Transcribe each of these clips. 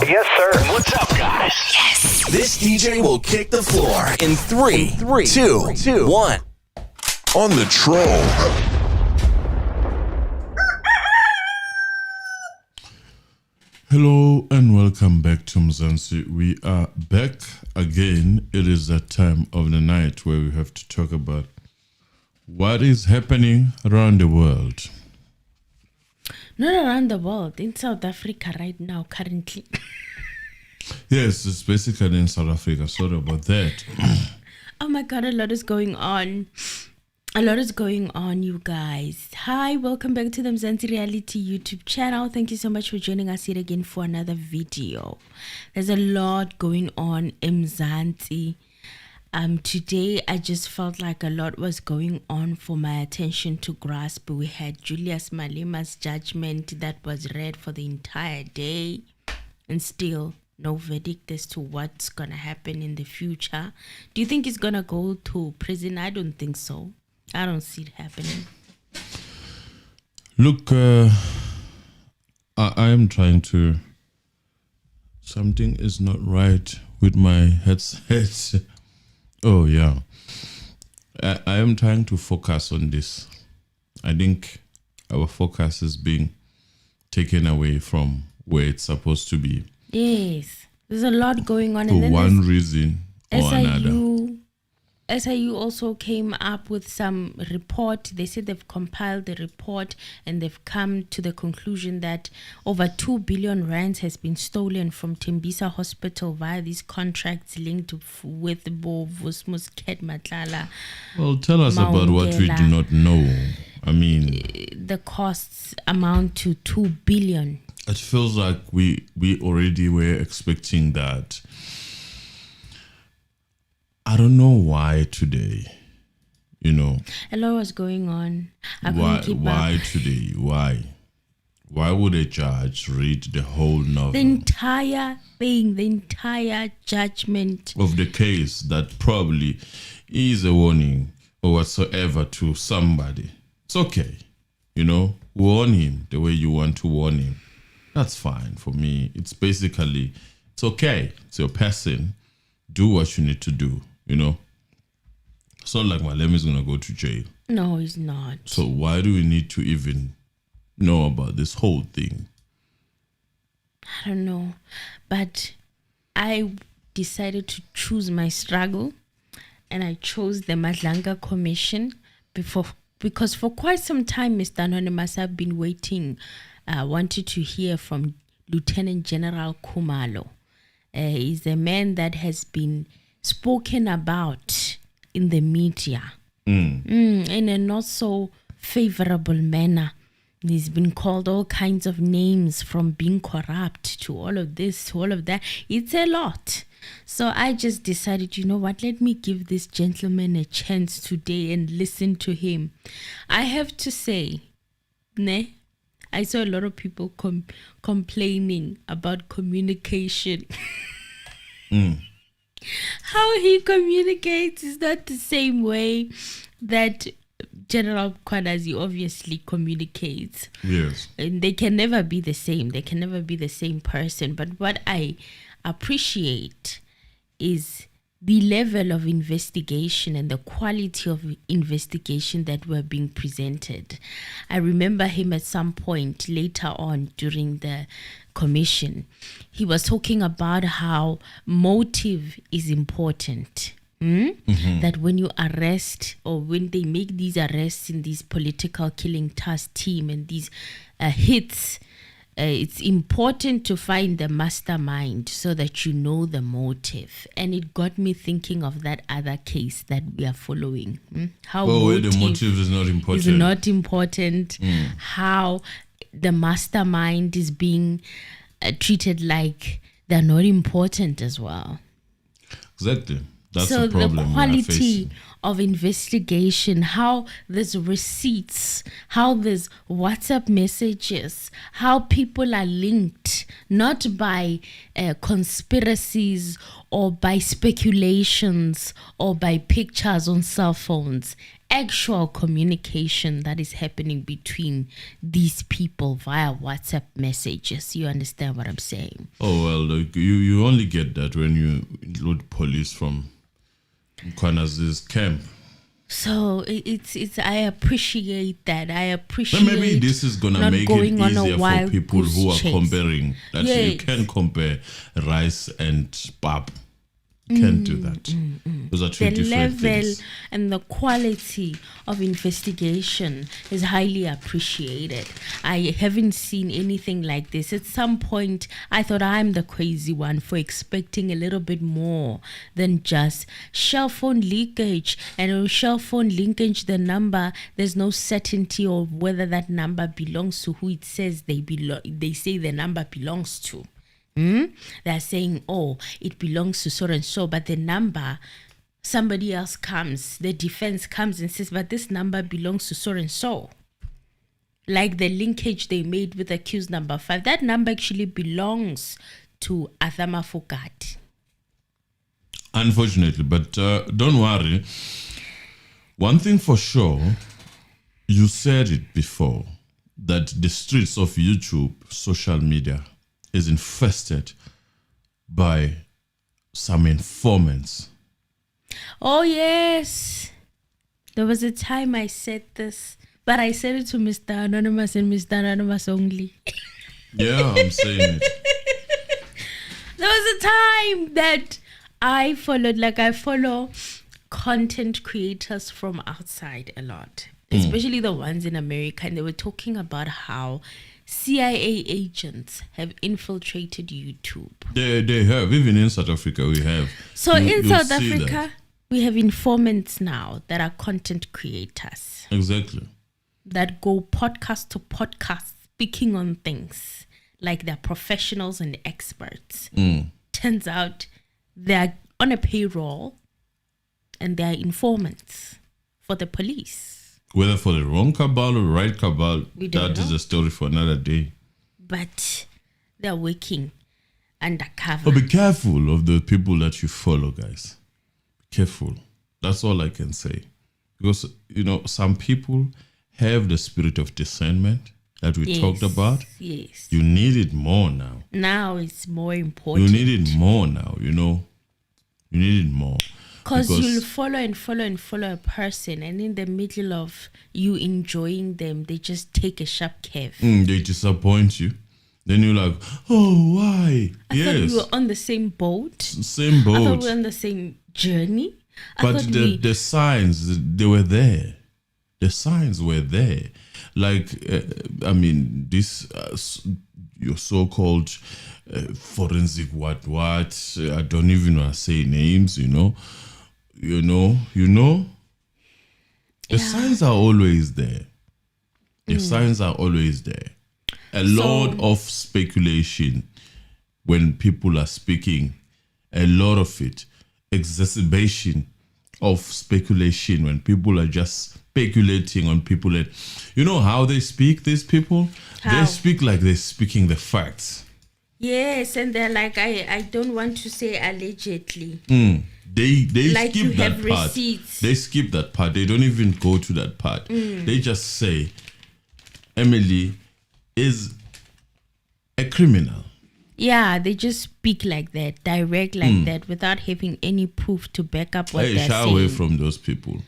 Yes, sir. What's up, guys? Yes. This DJ will kick the floor in 3, 2, 1. On the troll. Hello and welcome back to Mzansi. We are back again. It is that time of the night where we have to talk about what is happening around the world. Not around the world, in South Africa right now, currently. Yes, it's basically in South Africa. Sorry about that. Oh my God, a lot is going on. A lot is going on, you guys. Hi, welcome back to the Mzansi Reality YouTube channel. Thank you so much for joining us here again for another video. There's a lot going on in Mzansi. Today, I just felt like a lot was going on for my attention to grasp. We had Julius Malima's judgment that was read for the entire day, and still no verdict as to what's going to happen in the future. Do you think he's going to go to prison? I don't think so. I don't see it happening. Look, I am trying to... Something is not right with my headset. Oh, yeah. I am trying to focus on this. I think our focus is being taken away from where it's supposed to be. Yes. There's a lot going on. For one reason or another. SIU also came up with some report. They said they've compiled the report and they've come to the conclusion that over 2 billion rands has been stolen from Tembisa Hospital via these contracts linked with Vusmus Ket Matlala. Well, tell us about what we do not know. I mean, the costs amount to 2 billion. It feels like we already were expecting that. I don't know why today, you know. A lot was going on. Why today? Why? Why would a judge read the whole novel? The entire thing, the entire judgment of the case that probably is a warning or whatsoever to somebody. It's okay, you know. Warn him the way you want to warn him. That's fine for me. It's basically, it's okay. It's your person. Do what you need to do. You know, it's not like Malem is going to go to jail. No, he's not. So why do we need to even know about this whole thing? I don't know. But I decided to choose my struggle. And I chose the Madlanga Commission because for quite some time, Mr. Anonymous, I've been waiting. Wanted to hear from Lieutenant General Kumalo. He's a man that has been spoken about in the media in a not so favorable manner. He's been called all kinds of names, from being corrupt to all of this, to all of that. It's a lot. So I just decided, you know what, let me give this gentleman a chance today and listen to him. I have to say, I saw a lot of people complaining about communication. How he communicates is not the same way that General Kwanazi obviously communicates. Yes. And they can never be the same. They can never be the same person. But what I appreciate is the level of investigation and the quality of investigation that were being presented. I remember him at some point later on during the commission. He was talking about how motive is important. That when you arrest, or when they make these arrests in these political killing task team and these hits, it's important to find the mastermind so that you know the motive. And it got me thinking of that other case that we are following. How the motive is not important. Is not important. How the mastermind is being treated like they're not important as well. Exactly. That's so the problem. The quality of investigation, how there's receipts, how there's WhatsApp messages, how people are linked, not by conspiracies or by speculations or by pictures on cell phones. actual communication that is happening between these people via WhatsApp messages. You understand what I'm saying? Oh, well, like, you only get that when you include police from Mkwana's camp. So it's I appreciate that. I appreciate. But maybe this is gonna not make it going on a easier for wild people who goose are chase. comparing. That you Yes. can compare rice and pap. You can't do that. Those are two The different level things. and the quality of investigation is highly appreciated. I haven't seen anything like this. At some point, I thought I'm the crazy one for expecting a little bit more than just shell phone leakage. And on shell phone linkage, the number, there's no certainty of whether that number belongs to who it says they say the number belongs to. They're saying, oh, it belongs to so and so, but the number, somebody else comes, the defense comes and says, but this number belongs to so and so. Like the linkage they made with accused number 5, that number actually belongs to Athama Fokat. Unfortunately, but don't worry. One thing for sure, you said it before, that the streets of YouTube, social media, is infested by some informants. Oh, yes. There was a time I said this, but I said it to Mr. Anonymous and Mr. Anonymous only. Yeah, I'm saying it. There was a time that I follow content creators from outside a lot, especially the ones in America, and they were talking about how CIA agents have infiltrated YouTube. They have. Even in South Africa, we have. So in you'll South see Africa, that. we have informants now that are content creators Exactly. that go podcast to podcast speaking on things like they're professionals and experts. Turns out they're on a payroll and they're informants for the police. Whether for the wrong cabal or right cabal, We don't that is know. a story for another day. But they're working undercover. But be careful of the people that you follow, guys. Be careful. That's all I can say. Because, some people have the spirit of discernment that we talked about. Yes. You need it more now. Now it's more important. You need it more now, You need it more. Because you'll follow a person, and in the middle of you enjoying them, they just take a sharp curve. They disappoint you. Then you're like, oh, why? I thought we were on the same boat. Same I thought boat. we were on the same journey. But the signs, they were there. The signs were there. Like, this, your so-called forensic what, I don't even want to say names, The signs are always there. The signs are always there. A lot of speculation when people are speaking, a lot of it. Exacerbation of speculation when people are just speculating on people. And you know how they speak, these people? How? They speak like they're speaking the facts. Yes, and they're like, I don't want to say allegedly. They Like you skip that have part. receipts. They skip that part. They don't even go to that part. They just say, Emily is a criminal. Yeah, they just speak like that, direct like that, without having any proof to back up what Hey, they're shy saying. away from those people.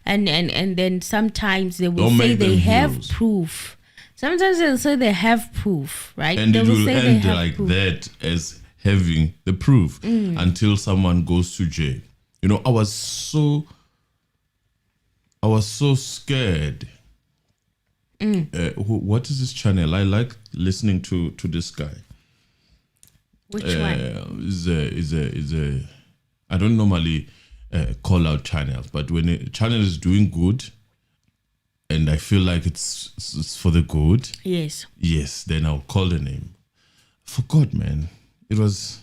And then sometimes they will Don't say make they them have heroes. proof. Sometimes they'll say they have proof, right? And they it will say end like that as having the proof until someone goes to jail. I was so scared. What is this channel? I like listening to this guy. Which one? Is a I don't normally call out channels, but when a channel is doing good and I feel like it's for the good, Yes. then I'll call the name. Forgot, man. It was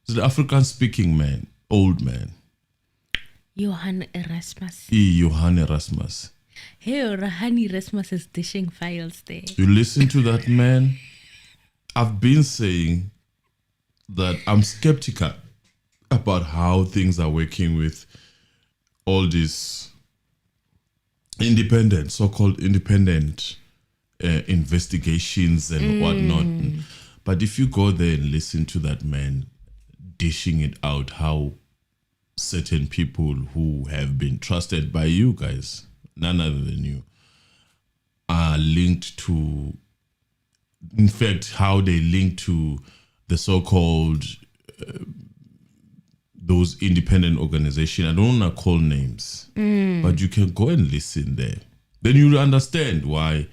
the African speaking man, old man. Johan Erasmus. Johan Erasmus. Hey, Johan Erasmus is dishing files there. You listen to that man. I've been saying that I'm skeptical about how things are working with all these independent, so-called independent investigations and whatnot. But if you go there and listen to that man dishing it out, how certain people who have been trusted by you guys, none other than you, are linked to, in fact, how they link to the so-called those independent organizations. I don't want to call names, but you can go and listen there. Then you'll understand why,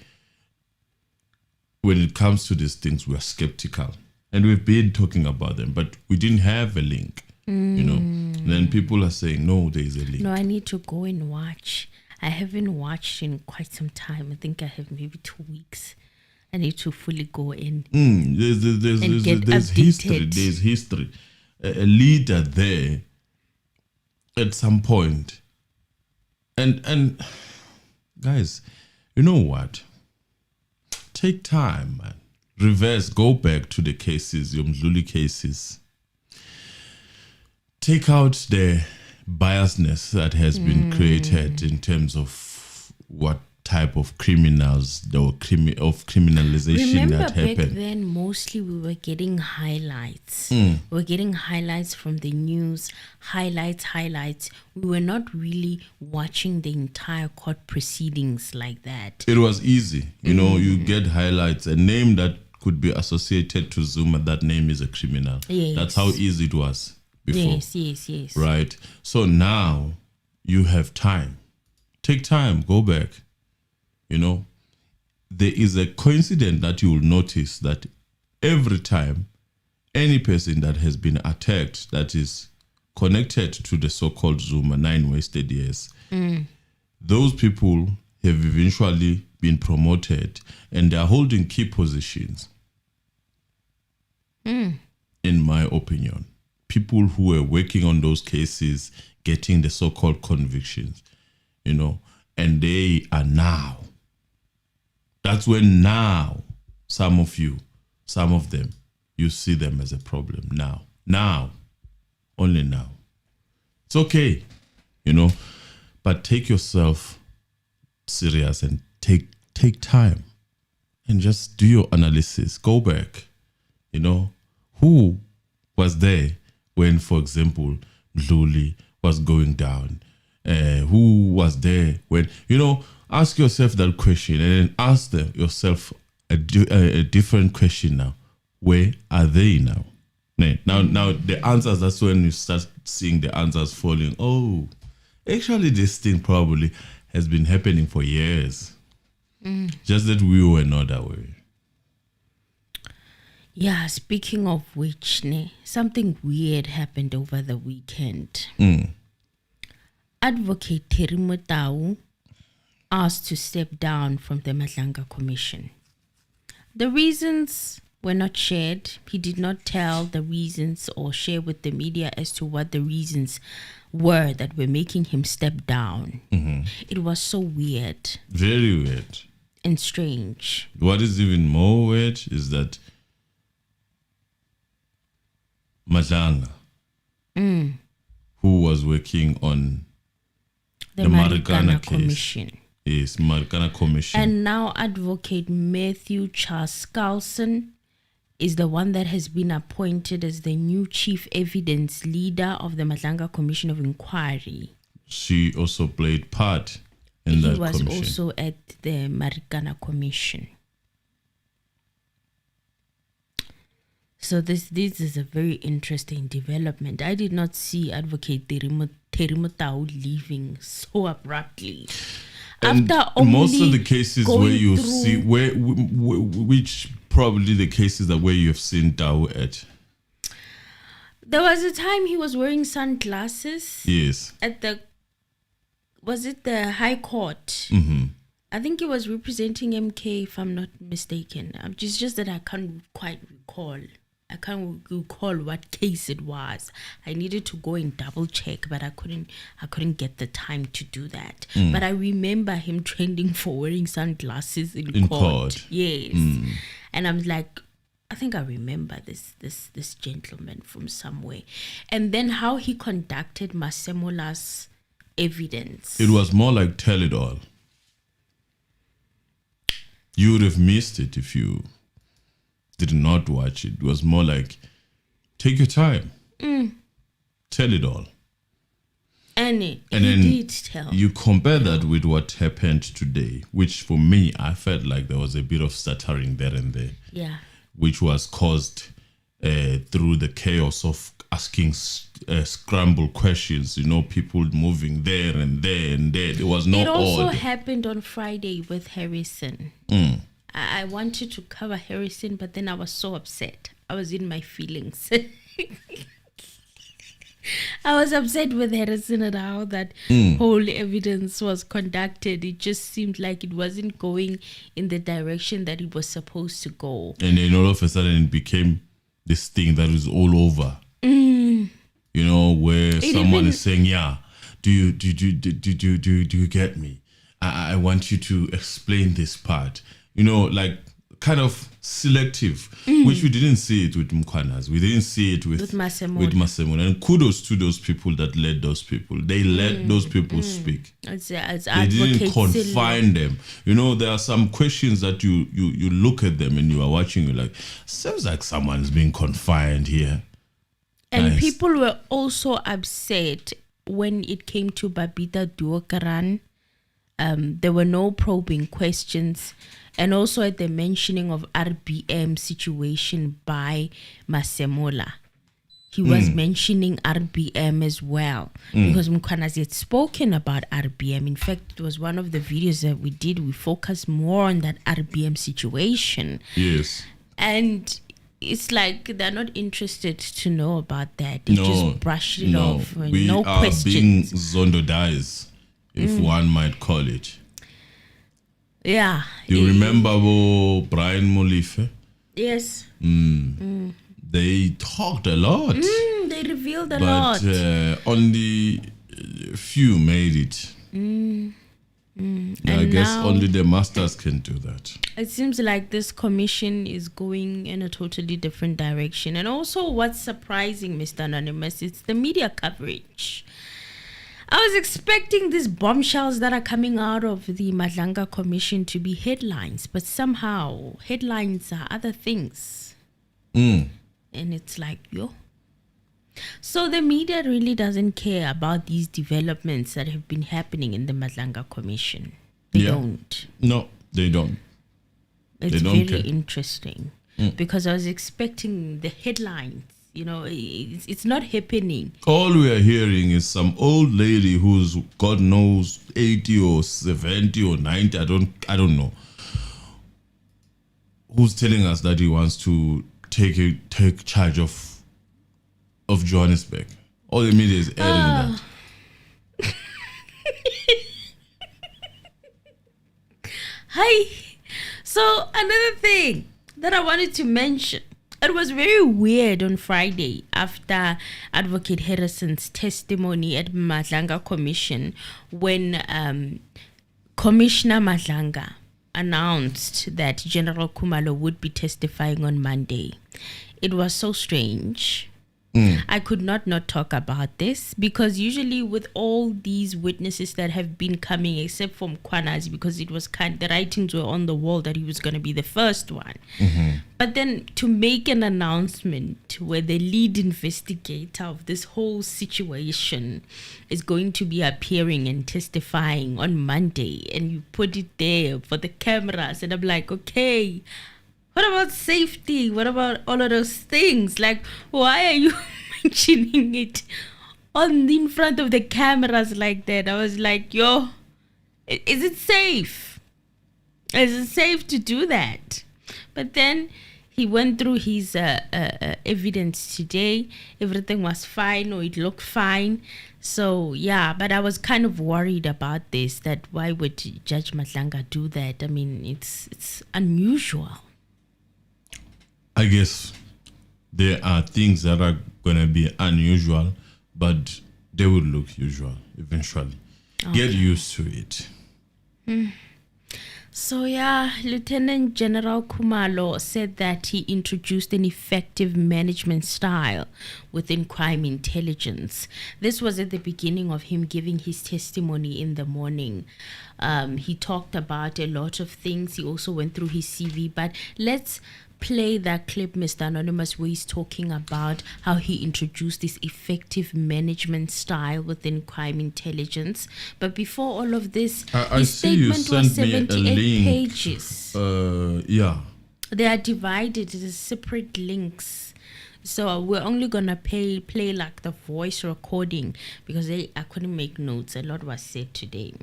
when it comes to these things, we are skeptical. And we've been talking about them, but we didn't have a link, you know. And then people are saying, no, there is a link. No, I need to go and watch. I haven't watched in quite some time. I think I have maybe 2 weeks. I need to fully go in. There's history. There's history. A leader there at some point. And guys, you know what? Take time, man. Reverse, go back to the cases, your Mdluli cases. Take out the biasness that has been created in terms of what type of criminals, of criminalization that happened. Remember back then, mostly we were getting highlights. We were getting highlights from the news, highlights. We were not really watching the entire court proceedings like that. It was easy. You know, you get highlights. A name that could be associated to Zuma, that name is a criminal. Yes. That's how easy it was before. Yes. Right? So now you have time. Take time, go back. You know, there is a coincidence that you will notice that every time any person that has been attacked that is connected to the so-called Zuma 9 wasted years, those people have eventually been promoted and they are holding key positions. In my opinion, people who were working on those cases, getting the so-called convictions, you know, and they are now. That's when now some of them, you see them as a problem now, only now. It's okay, you know, but take yourself serious and take time and just do your analysis. Go back, you know, who was there when, for example, Mdluli was going down? Who was there when, you know, ask yourself that question and then ask yourself a different question now. Where are they now? Now the answers, that's when you start seeing the answers falling. Oh, actually this thing probably has been happening for years. Just that we were not aware. Yeah, speaking of which, something weird happened over the weekend. Advocate Terry Motau asked to step down from the Madlanga Commission. The reasons were not shared. He did not tell the reasons or share with the media as to what the reasons were that were making him step down. It was so weird. Very weird. And strange. What is even more weird is that Mazlanga, who was working on the Madlanga case. Commission. Yes, Madlanga Commission. And now Advocate Matthew Charles-Carlson is the one that has been appointed as the new chief evidence leader of the Madlanga Commission of Inquiry. She also played part in that commission. He was also at the Madlanga Commission. So this is a very interesting development. I did not see Advocate Terry Motau leaving so abruptly. And after only most of the cases where you through, see which probably the cases that where you have seen Tau at. There was a time he was wearing sunglasses. Yes. At the High Court? I think he was representing MK, if I'm not mistaken. It's just that I can't quite recall. I can't recall what case it was. I needed to go and double check, but I couldn't get the time to do that. But I remember him trending for wearing sunglasses in court. Yes. And I'm like, I think I remember this gentleman from somewhere. And then how he conducted Masemola's evidence. It was more like tell it all. You would have missed it if you did not watch it. It was more like, take your time. Tell it all. And And he then did tell. you compare that with what happened today, which for me, I felt like there was a bit of stuttering there and there, Yeah. which was caused through the chaos of asking scramble questions, people moving there and there and there. There was no It also order. happened on Friday with Harrison. I wanted to cover Harrison, but then I was so upset. I was in my feelings. I was upset with Harrison and how that whole evidence was conducted. It just seemed like it wasn't going in the direction that it was supposed to go. And then all of a sudden it became this thing that is all over. Where someone is saying, "Yeah, do you get me? I want you to explain this part." Like kind of selective, which we didn't see it with Mkwanas. We didn't see it with Masemola. And kudos to those people that led those people. They let those people speak. They didn't confine them. There are some questions that you look at them and you are watching, you're like, seems like someone's being confined here. And Nice. people were also upset when it came to Babita Duokaran. There were no probing questions. And also at the mentioning of RBM situation by Masemola. He was mentioning RBM as well. Because Mkwanas had spoken about RBM. In fact, it was one of the videos that we did. We focused more on that RBM situation. Yes. And it's like they're not interested to know about that. They just brushed it off. We No are questions. being zondodized, if one might call it. Yeah. You remember Brian Molife? Yes. They talked a lot, They revealed a but lot. only few made it. I guess now- only the masters can do that. It seems like this commission is going in a totally different direction. And also what's surprising, Mr. Anonymous, it's the media coverage. I was expecting these bombshells that are coming out of the Madlanga Commission to be headlines, but somehow headlines are other things. And it's like, yo. So the media really doesn't care about these developments that have been happening in the Madlanga Commission. They don't. No, they don't. It's don't very care. interesting because I was expecting the headlines. It's not happening. All we are hearing is some old lady who's God knows 80 or 70 or 90. I don't know. Who's telling us that he wants to take charge of Johannesburg. All the media is airing that. Hi. So another thing that I wanted to mention. It was very weird on Friday after Advocate Harrison's testimony at Madlanga Commission when Commissioner Madlanga announced that General Kumalo would be testifying on Monday. It was so strange. I could not talk about this because usually with all these witnesses that have been coming, except from Mkwanas, because it was the writings were on the wall that he was going to be the first one. But then to make an announcement where the lead investigator of this whole situation is going to be appearing and testifying on Monday, and you put it there for the cameras, and I'm like, okay, what about safety? What about all of those things? Like, why are you mentioning it in front of the cameras like that? I was like, yo, is it safe? Is it safe to do that? But then he went through his evidence today. Everything was fine, or it looked fine. So, yeah, but I was kind of worried about this, that why would Judge Mazlanga do that? I mean, it's unusual. I guess there are things that are going to be unusual, but they will look usual eventually. Get used to it. So yeah, Lieutenant General Kumalo said that he introduced an effective management style within crime intelligence. This was at the beginning of him giving his testimony in the morning. He talked about a lot of things. He also went through his CV, but let's play that clip, Mr. Anonymous, where he's talking about how he introduced this effective management style within crime intelligence. But before all of this, I his see you statement was sent me a 78 link. pages. Yeah. They are divided into separate links. So we're only gonna play like the voice recording because I couldn't make notes. A lot was said today.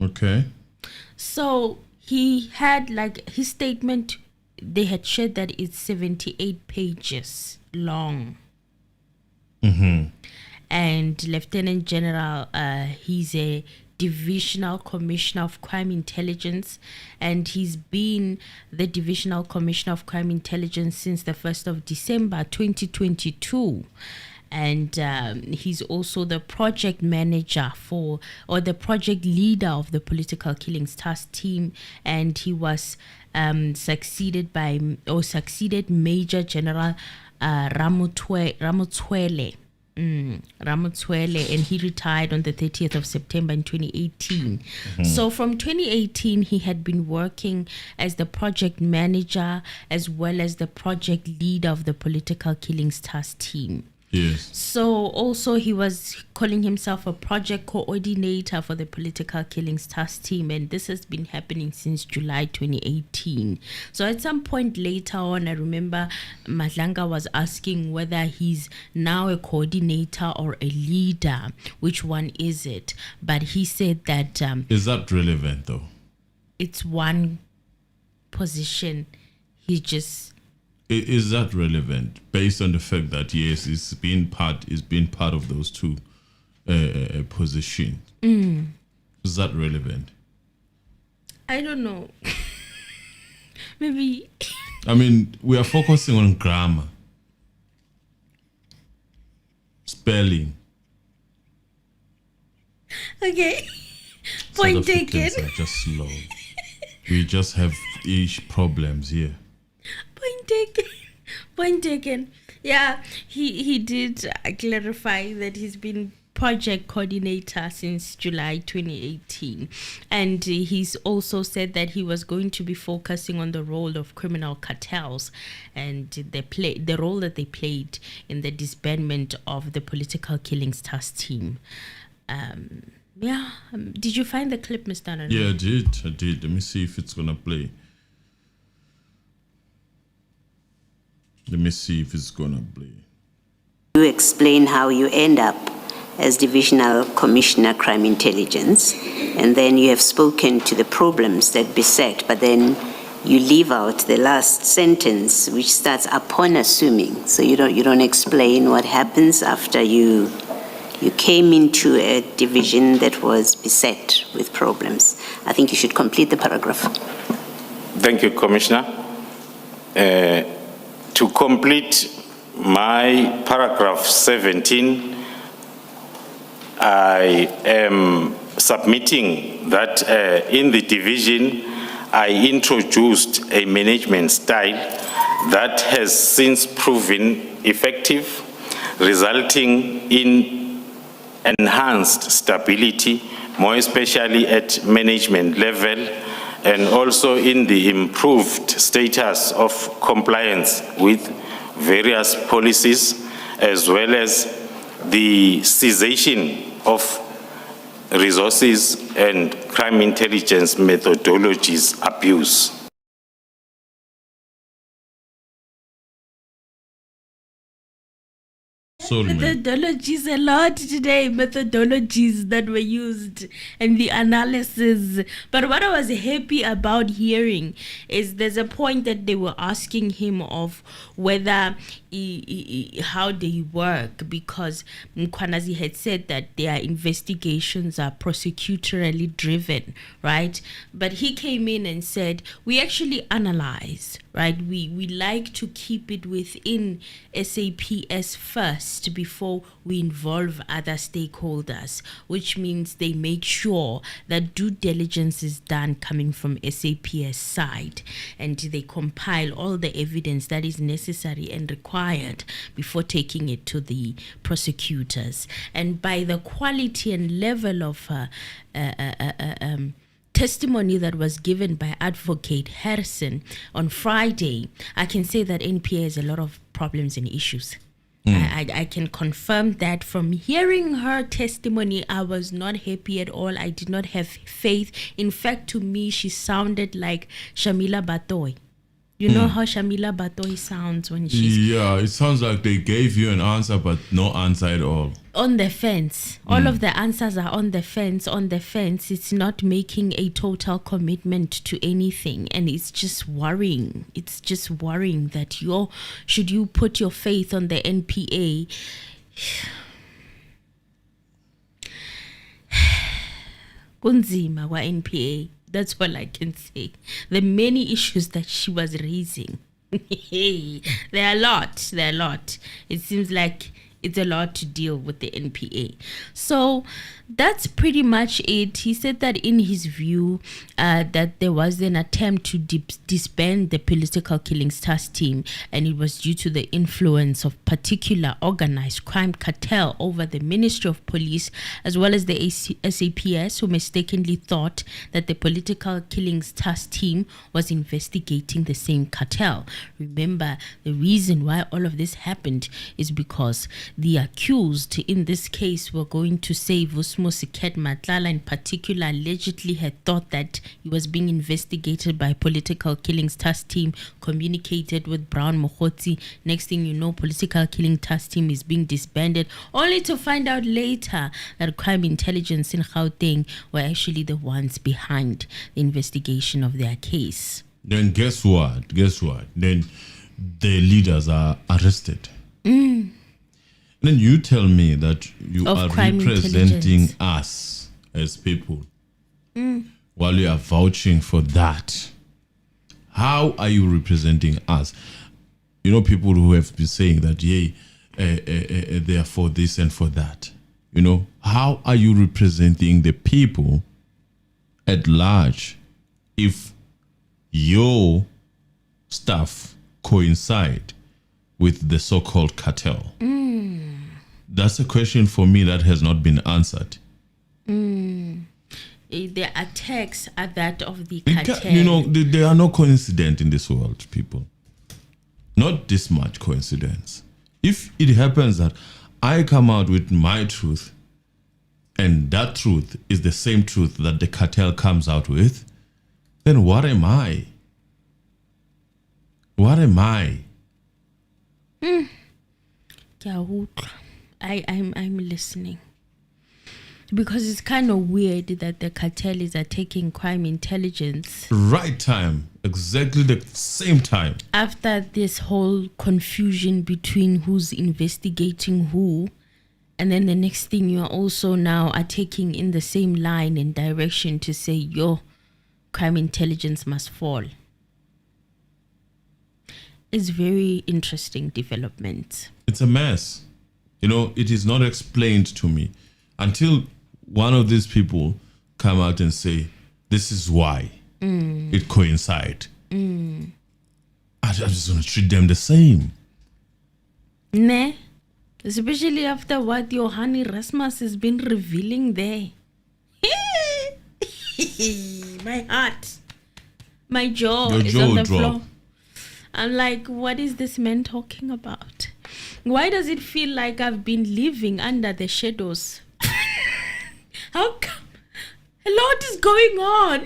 Okay. So he had like his statement. They had shared that it's 78 pages long. And Lieutenant General, he's a Divisional Commissioner of Crime Intelligence, and he's been the Divisional Commissioner of Crime Intelligence since the 1st of December 2022. And he's also the project manager or the project leader of the Political Killings Task Team, and he was succeeded Major General Ramotswele, and he retired on the 30th of September in 2018. So from 2018, he had been working as the project manager as well as the project leader of the Political Killings Task Team. Yes. So also he was calling himself a project coordinator for the Political Killings Task Team, and this has been happening since July 2018. So at some point later on, I remember Madlanga was asking whether he's now a coordinator or a leader. Which one is it? But he said that Is that relevant though? it's one position. He just Is that relevant based on the fact that yes, it's been part of those two positions? Is that relevant? I don't know. Maybe. I mean, we are focusing on grammar, spelling. Okay. Point South taken. Africans are just slow. We just have problems here. Point taken. Yeah, he did clarify that he's been project coordinator since July 2018, and he's also said that he was going to be focusing on the role of criminal cartels and the role that they played in the disbandment of the Political Killings Task Team. Did you find the clip, Mr. Nana? Yeah, I did. Let me see if it's gonna play. You explain how you end up as Divisional Commissioner Crime Intelligence, and then you have spoken to the problems that beset, but then you leave out the last sentence, which starts upon assuming. So you don't explain what happens after you came into a division that was beset with problems. I think you should complete the paragraph. Thank you, Commissioner. To complete my paragraph 17, I am submitting that in the division, I introduced a management style that has since proven effective, resulting in enhanced stability, more especially at management level, and also in the improved status of compliance with various policies, as well as the cessation of resources and crime intelligence methodologies abuse. Methodologies a lot today, methodologies that were used and the analysis. But what I was happy about hearing is there's a point that they were asking him of whether how they work, because Mkwanazi had said that their investigations are prosecutorially driven, right? But he came in and said, we actually analyze, right? We like to keep it within SAPS first before we involve other stakeholders, which means they make sure that due diligence is done coming from SAPS side, and they compile all the evidence that is necessary and required before taking it to the prosecutors. And by the quality and level of testimony that was given by Advocate Harrison on Friday, I can say that NPA has a lot of problems and issues. I can confirm that from hearing her testimony. I was not happy at all. I did not have faith. In fact, to me, she sounded like Shamila Batoy. You know how Shamila Batoy sounds when she's... Yeah, it sounds like they gave you an answer, but no answer at all. On the fence. All of the answers are on the fence. On the fence, it's not making a total commitment to anything. And it's just worrying. It's just worrying that should you put your faith on the NPA... Kunzima wa NPA. That's all I can say. The many issues that she was raising. There are a lot. It seems like it's a lot to deal with the NPA. So that's pretty much it. He said that in his view, that there was an attempt to disband the political killings task team, and it was due to the influence of particular organized crime cartel over the Ministry of Police, as well as the SAPS, who mistakenly thought that the political killings task team was investigating the same cartel. Remember, the reason why all of this happened is because the accused in this case were going to say Vusmusiket Matlala in particular allegedly had thought that he was being investigated by political killings task team, communicated with Brown Mokhotsi. Next thing you know, political killing task team is being disbanded, only to find out later that crime intelligence in Gauteng were actually the ones behind the investigation of their case. Then guess what? Then the leaders are arrested. Then you tell me that you Of are crime representing intelligence. us as people while you are vouching for that. How are you representing us? You know, people who have been saying that, they are for this and for that. You know, how are you representing the people at large if your stuff coincide with the so-called cartel? That's a question for me that has not been answered. The attacks are that of the cartel. You know, there are no coincidence in this world, people. Not this much coincidence. If it happens that I come out with my truth, and that truth is the same truth that the cartel comes out with, then what am I? What am I? I'm listening. Because it's kind of weird that the cartel is attacking crime intelligence. Right time. Exactly the same time. After this whole confusion between who's investigating who. And then the next thing you are also now attacking in the same line and direction to say, crime intelligence must fall. It's very interesting development. It's a mess. You know, it is not explained to me until one of these people come out and say, this is why it coincide. I'm just going to treat them the same. Ne? Especially after what Johanni Rasmus has been revealing there. My heart. My jaw Your is jaw on the drop. floor. I'm like, what is this man talking about? Why does it feel like I've been living under the shadows? How come? A lot is going on.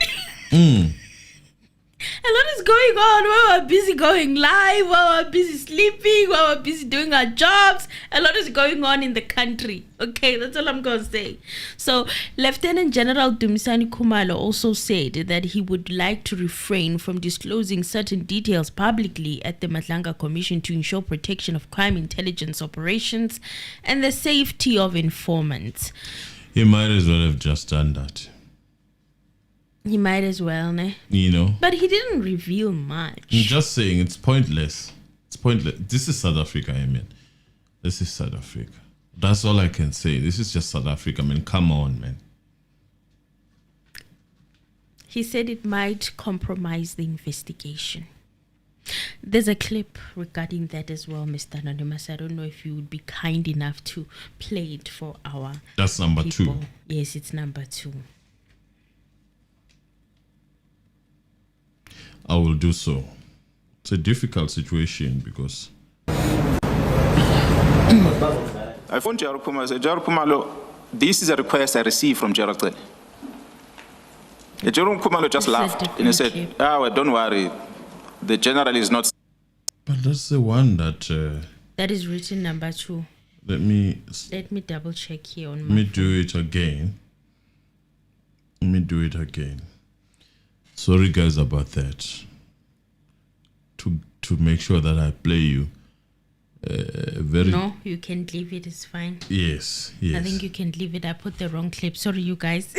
A lot is going on. We're busy going live. We're busy sleeping. We're busy doing our jobs. A lot is going on in the country. Okay, that's all I'm going to say. So, Lieutenant General Dumisani Khumalo also said that he would like to refrain from disclosing certain details publicly at the Madlanga Commission to ensure protection of crime intelligence operations and the safety of informants. He might as well have just done that. He might as well, ne? You know? But he didn't reveal much. I'm just saying it's pointless. It's pointless. This is South Africa, I mean. This is South Africa. That's all I can say. This is just South Africa. I mean, come on, man. He said it might compromise the investigation. There's a clip regarding that as well, Mr. Anonymous. I don't know if you would be kind enough to play it for our That's number people. 2. Yes, it's number 2. I will do so. It's a difficult situation because I phoned Gerald Kumalo. I said, Gerald Kumalo, this is a request I received from Gerald. Gerald Kumalo just It's a laughed and he different said, clip. well, don't worry. The general is not. but that's the one that That is written number 2. let me Let me double check here on let my me do it again. Let me do it again. Sorry guys about that. To make sure that I play you very No, you can leave it. It's fine. yes. I think you can leave it. I put the wrong clip. Sorry, you guys.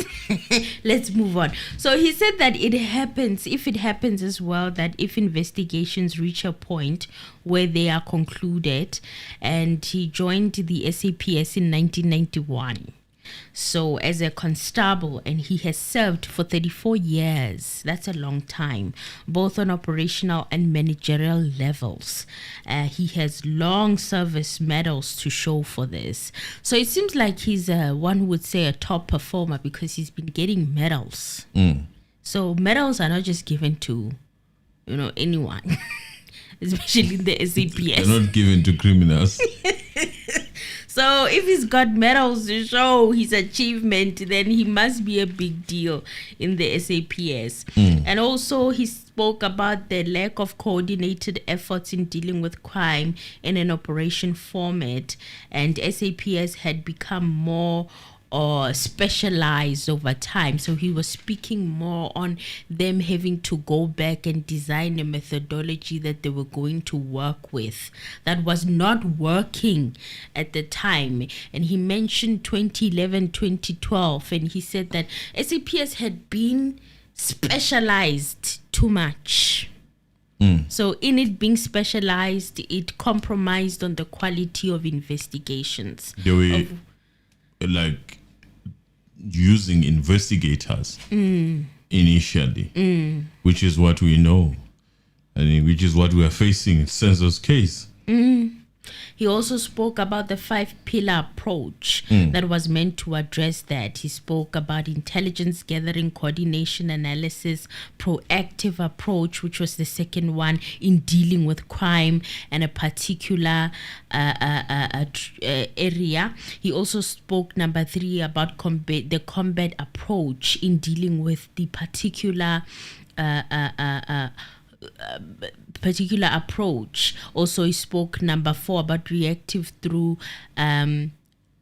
Let's move on. So he said that it happens as well, that if investigations reach a point where they are concluded, and he joined the SAPS in 1991. So as a constable, and he has served for 34 years. That's a long time, both on operational and managerial levels. He has long service medals to show for this. So it seems like he's one who would say a top performer because he's been getting medals. So medals are not just given to, anyone, especially in the SAPS. They're not given to criminals. So if he's got medals to show his achievement, then he must be a big deal in the SAPS. And also he spoke about the lack of coordinated efforts in dealing with crime in an operation format, and SAPS had become more specialized over time. So he was speaking more on them having to go back and design a methodology that they were going to work with that was not working at the time. And he mentioned 2011, 2012, and he said that SAPS had been specialized too much. So in it being specialized, it compromised on the quality of investigations. They were like using investigators initially, which is what we know, and which is what we are facing in Census case. He also spoke about the 5-pillar approach that was meant to address that. He spoke about intelligence gathering, coordination, analysis, proactive approach, which was the second one in dealing with crime and a particular area. He also spoke, number 3, about the combat approach in dealing with the particular approach. Also he spoke, number 4, about reactive through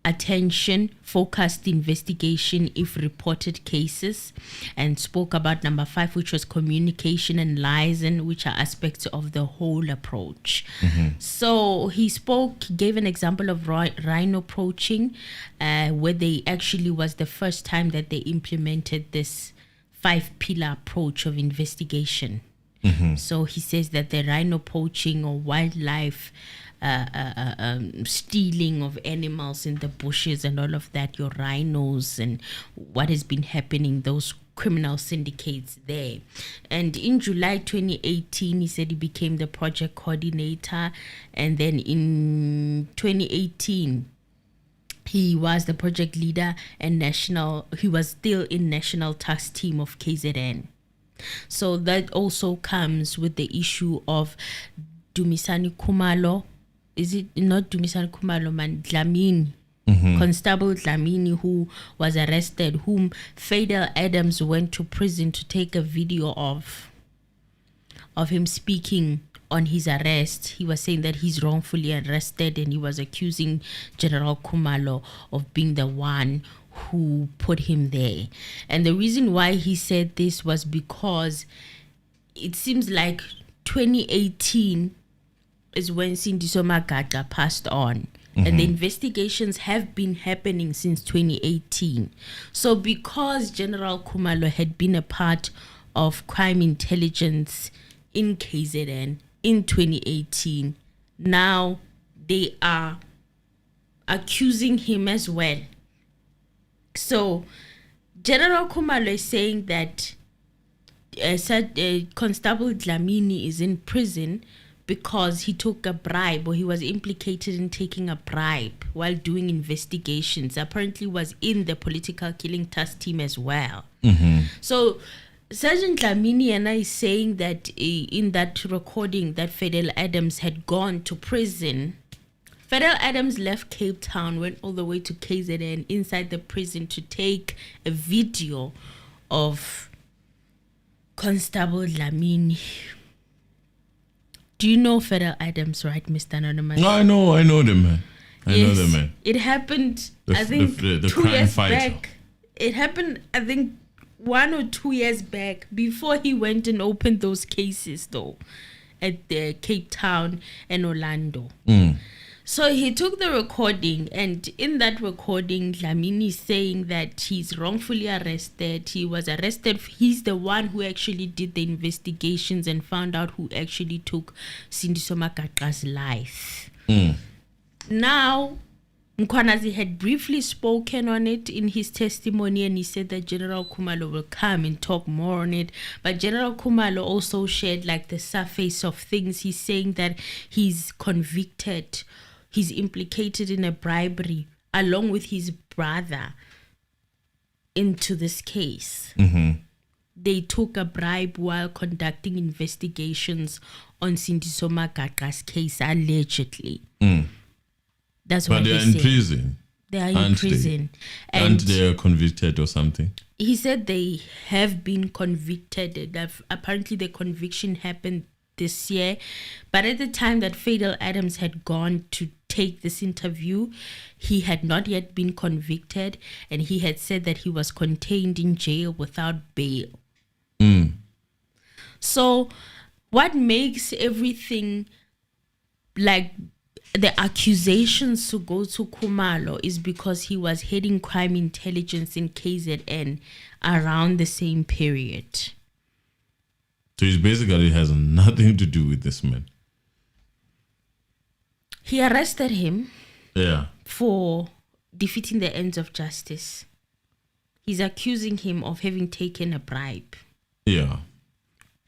attention focused investigation if reported cases, and spoke about number 5, which was communication and liaison, which are aspects of the whole approach. So he gave an example of rhino poaching, where they actually was the first time that they implemented this 5-pillar approach of investigation. So he says that the rhino poaching or wildlife stealing of animals in the bushes and all of that, your rhinos and what has been happening, those criminal syndicates there. And in July 2018, he said he became the project coordinator. And then in 2018, he was the project leader and he was still in national task team of KZN. So that also comes with the issue of Dumisani Khumalo. Is it not Dumisani Khumalo, man? Dlamini. Constable Dlamini, who was arrested, whom Fadel Adams went to prison to take a video of him speaking on his arrest. He was saying that he's wrongfully arrested, and he was accusing General Kumalo of being the one who put him there. And the reason why he said this was because it seems like 2018 is when Cindy Somagaga passed on, And the investigations have been happening since 2018. So because General Khumalo had been a part of crime intelligence in KZN in 2018, now they are accusing him as well. So General Kumalo is saying that Constable Dlamini is in prison because he took a bribe, or he was implicated in taking a bribe while doing investigations. Apparently was in the political killing task team as well. So Sergeant Dlamini and I is saying that in that recording that Fidel Adams had gone to prison. Fidel Adams left Cape Town, went all the way to KZN inside the prison to take a video of Constable Dlamini. Do you know Fidel Adams, right, Mr. Anonymous? I know the man. I know the man. It happened, The- I think, the 2 crime years fighter. back. It happened, I think, 1 or 2 years back, before he went and opened those cases, though, at the Cape Town and Orlando. So he took the recording, and in that recording, Dlamini is saying that he's wrongfully arrested. He was arrested. He's the one who actually did the investigations and found out who actually took Sindiso Makaqa's life. Now, Mkwanazi had briefly spoken on it in his testimony, and he said that General Khumalo will come and talk more on it. But General Khumalo also shared like the surface of things. He's saying that he's convicted. He's implicated in a bribery along with his brother into this case. They took a bribe while conducting investigations on Sindiso Makaqa's case, allegedly. That's But what they're he in said. prison. They are in aren't prison. And they are convicted or something. He said they have been convicted. That apparently the conviction happened this year. But at the time that Fidel Adams had gone to take this interview, he had not yet been convicted, and he had said that he was contained in jail without bail. So what makes everything like the accusations to go to Khumalo is because he was heading crime intelligence in KZN around the same period. So it basically has nothing to do with this man. He arrested him Yeah. for defeating the ends of justice. He's accusing him of having taken a bribe. Yeah.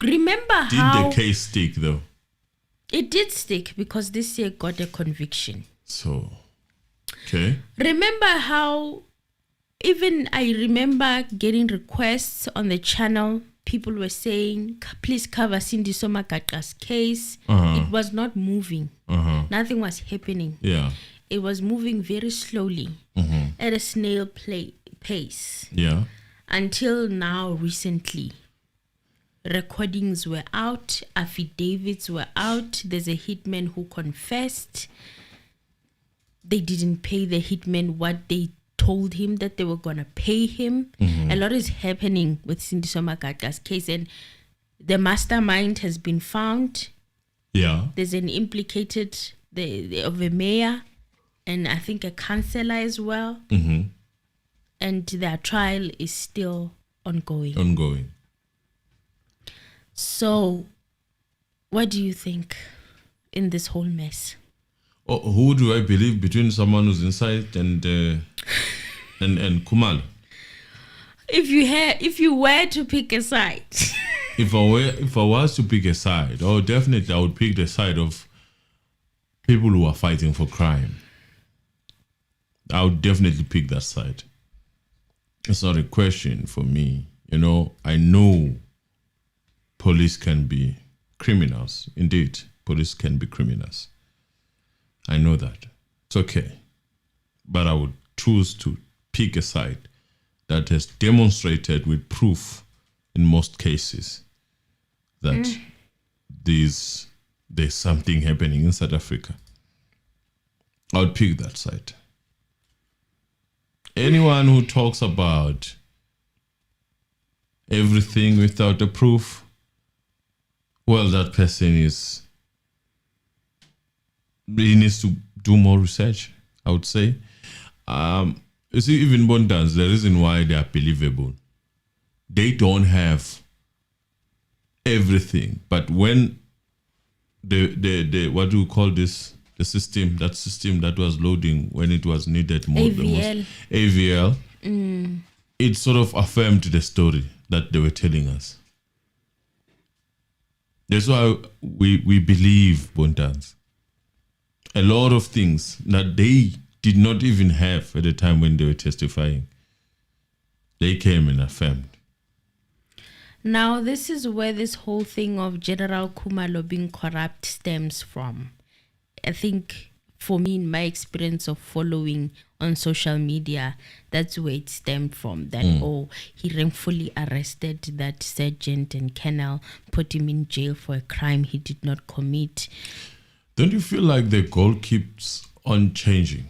Remember Did how the case stick though? it did stick, because this year got a conviction. So, okay. Remember how even I remember getting requests on the channel. People were saying, please cover Sindiso Makaqa's case. It was not moving. Nothing was happening. Yeah. It was moving very slowly at a snail pace Yeah. until now recently. Recordings were out, affidavits were out. There's a hitman who confessed. They didn't pay the hitman what they told him that they were going to pay him. A lot is happening with Sindiso Makaqa's case, and the mastermind has been found. Yeah. There's an implicated of a mayor and I think a councillor as well. And their trial is still ongoing. Ongoing. So, what do you think in this whole mess? Oh, who do I believe between someone who's inside and Kumalo? If you were to pick a side, If I was to pick a side, definitely I would pick the side of people who are fighting for crime. I would definitely pick that side. It's not a question for me. You know, I know police can be criminals. Indeed, police can be criminals. I know that. It's okay. But I would choose to pick a side that has demonstrated with proof in most cases that there's something happening in South Africa. I would pick that side. Anyone who talks about everything without the proof, well, that person he needs to do more research. I would say. You see, even Bondans, the reason why they are believable, they don't have everything. But when the what do you call this? The system that was loading when it was needed more. AVL. It sort of affirmed the story that they were telling us. That's why we believe Bondans. A lot of things that they did not even have at the time when they were testifying. They came and affirmed. Now, this is where this whole thing of General Kumalo being corrupt stems from. I think, for me, in my experience of following on social media, that's where it stemmed from. That, he wrongfully arrested that sergeant and colonel, put him in jail for a crime he did not commit. Don't you feel like the goal keeps on changing?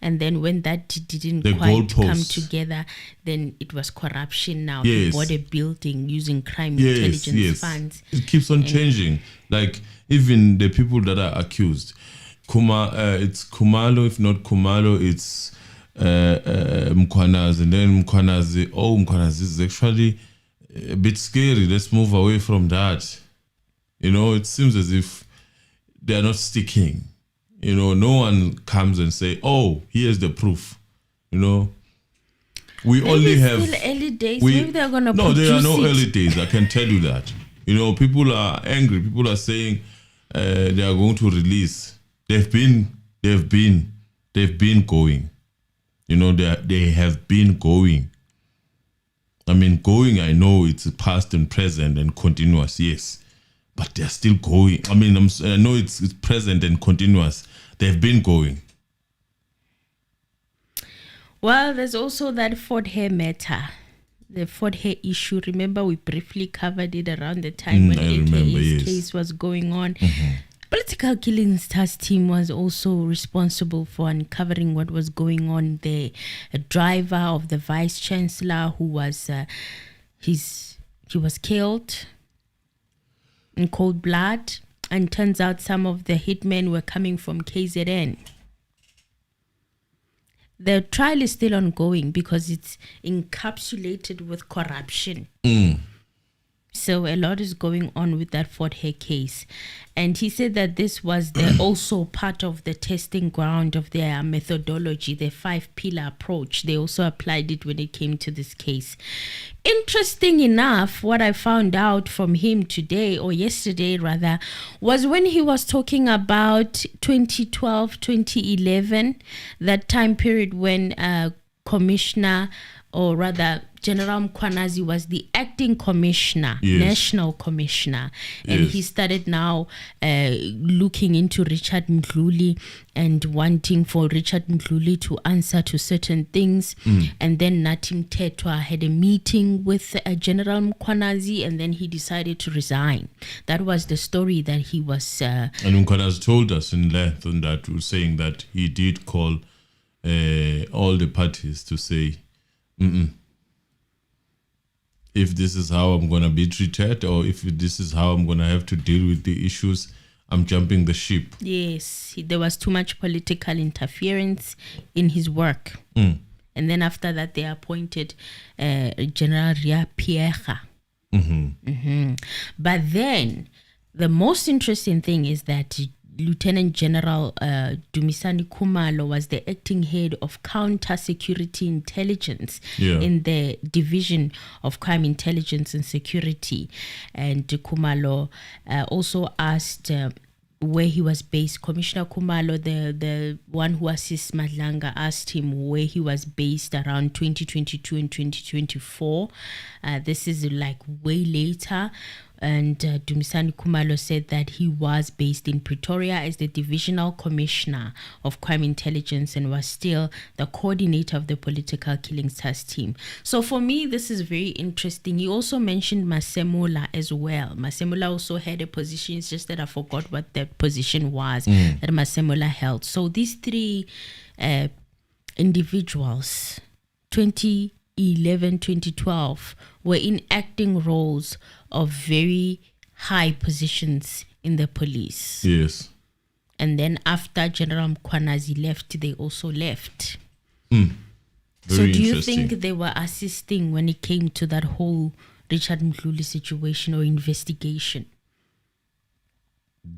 And then when that didn't The quite come goalposts. together, then it was corruption now. Yes. He bought a building using crime intelligence funds. It keeps on changing. Like, even the people that are accused. It's Khumalo, if not Khumalo, it's Mkhwanazi. And then Mkhwanazi is actually a bit scary. Let's move away from that. You know, it seems as if they are not sticking. You know, no one comes and say, here's the proof. You know, we Maybe only it's have... still early days. Maybe they're going to No, there are no produce it. early days. I can tell you that. You know, people are angry. People are saying they are going to release. They've been going. You know, they have been going. I mean, going, I know it's past and present and continuous, yes. But they're still going. I mean, I know it's present and continuous. They've been going. Well, there's also that Fort Hare matter. The Fort Hare issue. Remember, we briefly covered it around the time when AKA's case was going on. Political Killings Task Team was also responsible for uncovering what was going on there. A driver of the Vice Chancellor who was he was killed in cold blood, and turns out some of the hitmen were coming from KZN. The trial is still ongoing because it's encapsulated with corruption. So a lot is going on with that Fort Hare case. And he said that this was also part of the testing ground of their methodology, their 5-pillar approach. They also applied it when it came to this case. Interesting enough, what I found out from him today, or yesterday rather, was when he was talking about 2012, 2011, that time period when Commissioner, or rather General Mkhwanazi was the acting commissioner, national commissioner, and he started now looking into Richard Mdluli and wanting for Richard Mdluli to answer to certain things. And then Natim Tetwa had a meeting with General Mkhwanazi, and then he decided to resign. That was the story that he was... and Mkhwanazi told us in length on that, saying that he did call all the parties to say, if this is how I'm going to be treated, or if this is how I'm going to have to deal with the issues, I'm jumping the ship. Yes, there was too much political interference in his work. And then after that, they appointed General Ria Pierre. But then, the most interesting thing is that Lieutenant General Dumisani Kumalo was the acting head of counter-security intelligence in the Division of Crime Intelligence and Security. And Kumalo also asked where he was based. Commissioner Kumalo, the one who assists Madlanga, asked him where he was based around 2022 and 2024. This is like way later. And Dumisani Kumalo said that he was based in Pretoria as the Divisional Commissioner of Crime Intelligence and was still the coordinator of the Political Killings Task Team. So for me, this is very interesting. He also mentioned Masemola as well. Masemola also had a position, it's just that I forgot what that position was that Masemola held. So these three individuals, 2011, 2012, were in acting roles of very high positions in the police. Yes. And then after General Mkhwanazi left, they also left. Very So do you interesting. think they were assisting when it came to that whole Richard Mhluli situation or investigation?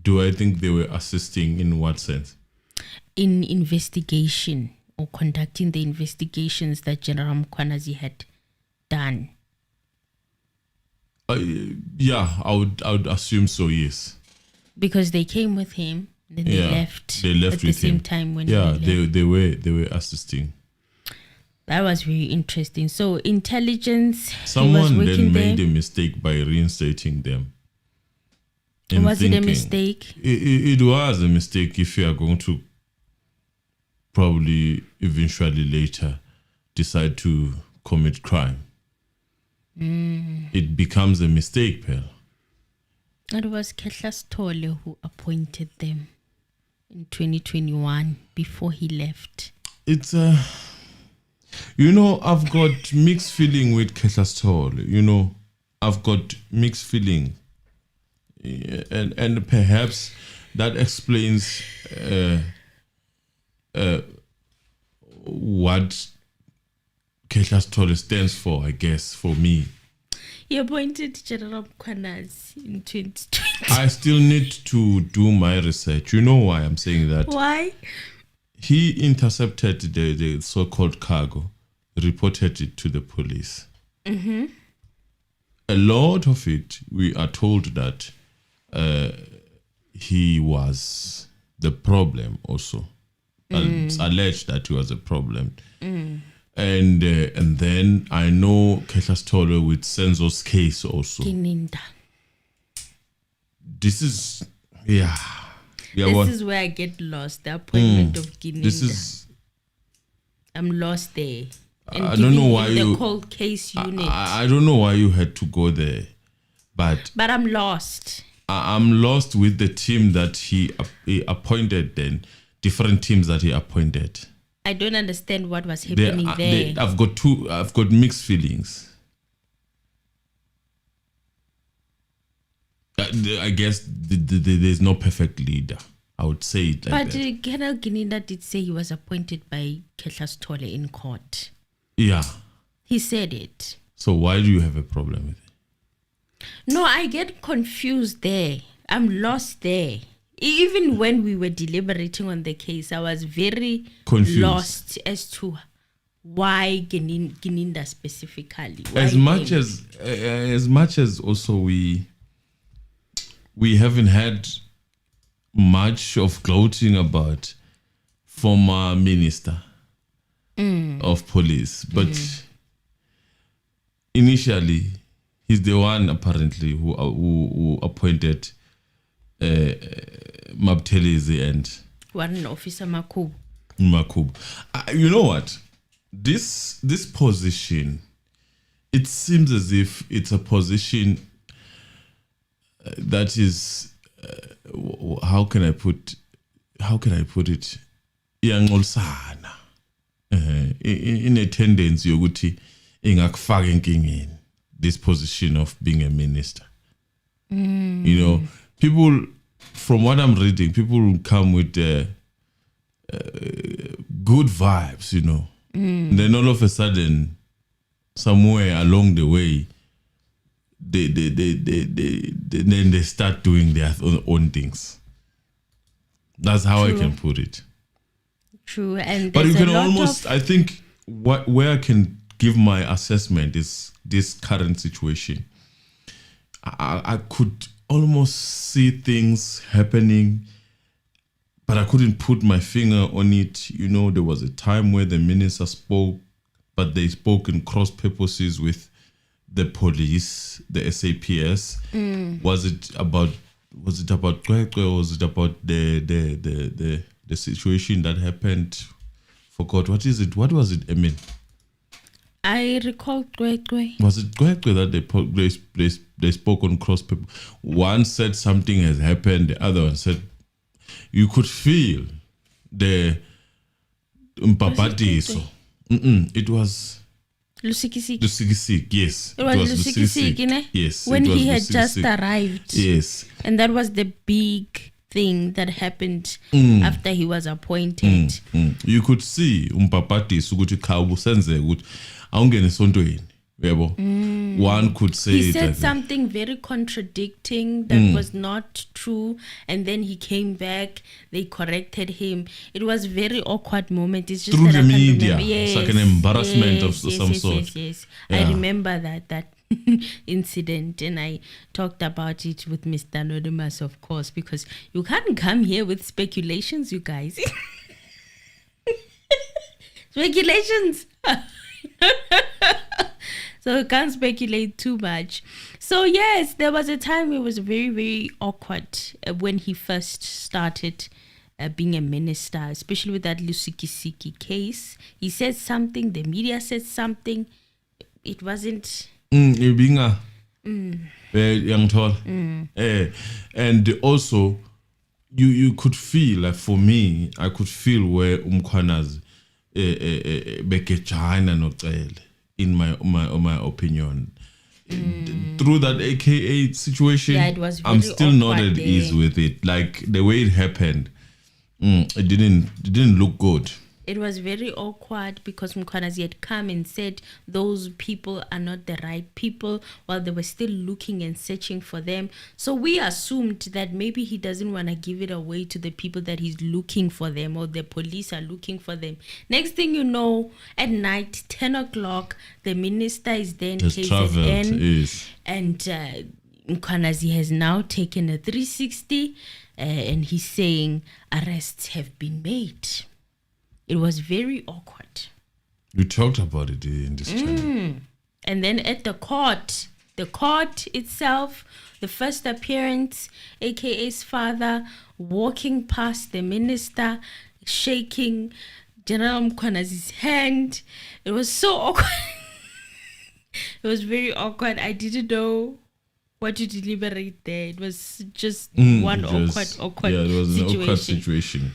Do I think they were assisting in what sense? In investigation or conducting the investigations that General Mkhwanazi had done? Yeah, I would assume so, yes. Because they came with him, then they left. They left at with the same him. time when yeah, he left. they were assisting. That was very interesting. So intelligence, he was Someone then working there. made a mistake by reinstating them. Was it a mistake? It was a mistake if you are going to probably eventually later decide to commit crime. It becomes a mistake, Pearl. It was Kehlas Tole who appointed them in 2021 before he left. It's I've got mixed feeling with Kehlas. I've got mixed feeling, and perhaps that explains what Kehlas stands for. I guess for me, He appointed General Mkhwanazi in 2020. I still need to do my research. You know why I'm saying that? Why? He intercepted the so-called cargo, reported it to the police. Mm-hmm. A lot of it, we are told that he was the problem also. It's alleged that he was a problem. And then I know Kehlas Tole with Senzo's case also. Gininda. This is, This is where I get lost. The appointment of Gininda. This is, I'm lost there. And I don't know why the you. cold case unit. I don't know why you had to go there, but I'm lost. I'm lost with the team that he appointed. Then different teams that he appointed. I don't understand what was happening there. I've got mixed feelings. I guess there's no perfect leader. I would say it like But that. Colonel Gininda did say he was appointed by Kehlas Tole in court. Yeah. He said it. So why do you have a problem with it? No, I get confused there. I'm lost there. Even when we were deliberating on the case, I was very Confused. lost as to why Gininda specifically. Why As him? much as also we haven't had much of gloating about former minister of police, but initially he's the one apparently who appointed Mabtelezi and Warrant Officer Makub. Makub. You know what? This position, it seems as if it's a position that is, how can I put it? Iyangcolisana. In a tendency yokuthi ingakufaka enkingeni this position of being a minister. People, from what I'm reading, people come with good vibes, Then all of a sudden, somewhere along the way, they start doing their own things. That's how I can put it. True, and But you there's can a lot almost, of, I think, where I can give my assessment is this current situation. I could almost see things happening, but I couldn't put my finger on it. There was a time where the minister spoke, but they spoke in cross purposes with the police, the SAPS. Was it about Kwekwe, or was it about the situation that happened? Forgot, what is it? What was it, Emin? I recall Kwekwe. Was it Kwekwe that they spoke on cross paper? One said something has happened, the other one said, you could feel the mpapatiso. It was Lusikisiki. yes. It was Lusikisiki, ne? Yes. When it was he had just Lusikisiki. arrived. Yes. And that was the big thing that happened after he was appointed. You could see umpapatisi ukuthi cha ubusenze ukuthi awungene esontweni yebo. One could say He said that something very contradicting that was not true, and then he came back. They corrected him. It was very awkward moment. It's just through that the I can't media. remember. It's like an embarrassment of yes, some yes, sort. Yes. Yeah. I remember that incident, and I talked about it with Mr. Anonymous, of course, because you can't come here with speculations, you guys. Speculations. So we can't speculate too much. So yes, there was a time it was very, very awkward when he first started being a minister, especially with that Lusikisiki case. He said something, the media said something. It wasn't... being a young tall. And also, you could feel, like for me, I could feel where Umkhwanazi bekechana nocele, in my opinion. Through that AKA situation, Yeah, it was very I'm still not awkward at there. ease with it. Like the way it happened, it didn't look good. It was very awkward because Mkhwanazi had come and said those people are not the right people while they were still looking and searching for them. So we assumed that maybe he doesn't want to give it away to the people that he's looking for them, or the police are looking for them. Next thing you know, at night, 10 o'clock, the minister is then Has traveled, KZN, yes. and Mkhwanazi has now taken a 360 and he's saying arrests have been made. It was very awkward. We talked about it in this channel. And then at the court itself, the first appearance, AKA's father walking past the minister, shaking General Mkhwanazi's hand. It was so awkward. It was very awkward. I didn't know what to deliberate there. It was just one awkward yeah, it was an awkward situation. situation.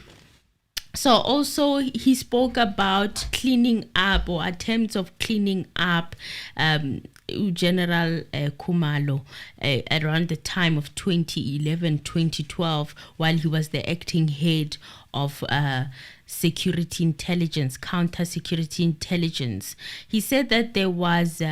So also he spoke about cleaning up, or attempts of cleaning up General Khumalo around the time of 2011, 2012, while he was the acting head of security intelligence, counter security intelligence. He said that there was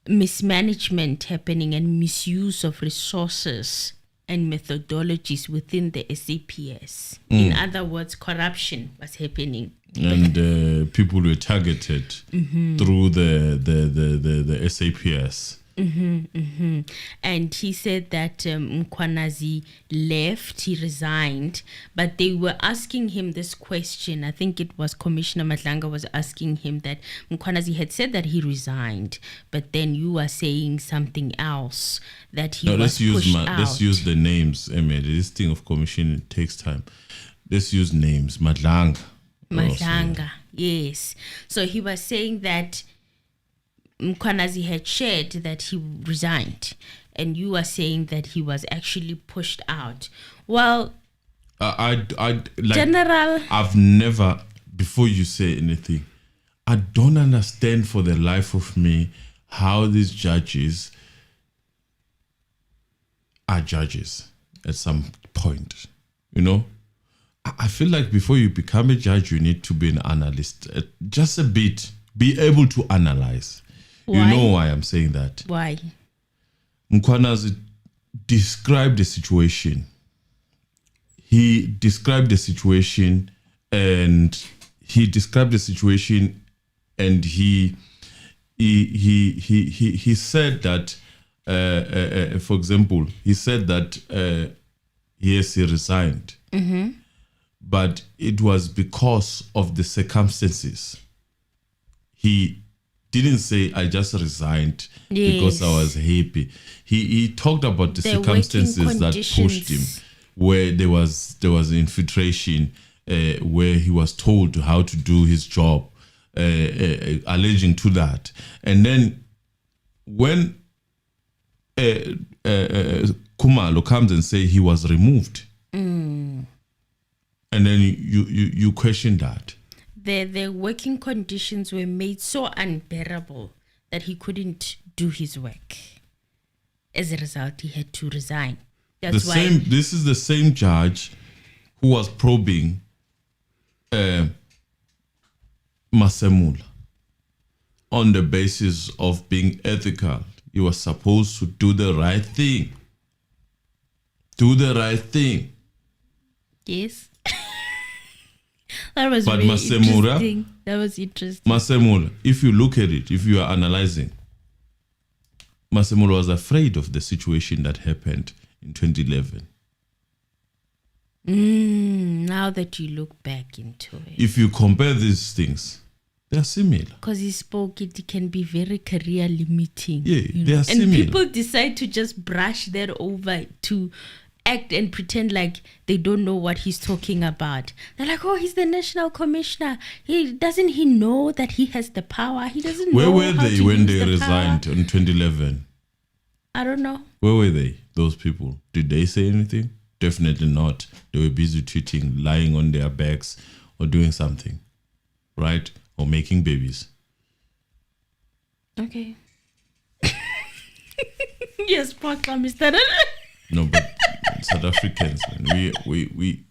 mismanagement happening and misuse of resources and methodologies within the SAPS. In other words, corruption was happening. And people were targeted through the SAPS. And he said that Mkhwanazi left, he resigned, but they were asking him this question. I think it was Commissioner Madlanga was asking him that Mkhwanazi had said that he resigned, but then you are saying something else, that he was pushed out. Let's use the names. This thing of commission takes time. Let's use names. Madlanga. Mazlanga, yes. So he was saying that Mkhwanazi had shared that he resigned, and you are saying that he was actually pushed out. Well, I like, General, I've never, before you say anything, I don't understand for the life of me how these judges are judges at some point. You know, I feel like before you become a judge, you need to be an analyst, just a bit, be able to analyze. Why? You know why I'm saying that? Why? Mkhwanazi described the situation. He described the situation, and he said that, for example, he said that yes, he resigned, but it was because of the circumstances. He didn't say I just resigned because I was happy. He talked about the circumstances that pushed him, where there was infiltration, where he was told how to do his job, alleging to that. And then when Kumalo comes and say he was removed, and then you question that. The working conditions were made so unbearable that he couldn't do his work. As a result, he had to resign. That's why. This is the same judge who was probing Masemula on the basis of being ethical. He was supposed to do the right thing. Do the right thing. Yes. That was But really Masemura- interesting. That was interesting. Masemula, if you look at it, if you are analyzing, Masemula was afraid of the situation that happened in 2011. Now that you look back into it. If you compare these things, they are similar. Because he spoke, it can be very career limiting. Yeah, you they know. are And similar. people decide to just brush that over to act and pretend like they don't know what he's talking about. They're like, oh, he's the national commissioner. Doesn't he know that he has the power? He doesn't Where know were how they to when use they the resigned power. in 2011? I don't know. Where were they, those people? Did they say anything? Definitely not. They were busy tweeting, lying on their backs, or doing something, right? Or making babies. Okay. Yes, Paka, Mr. No, but South Africans, man, we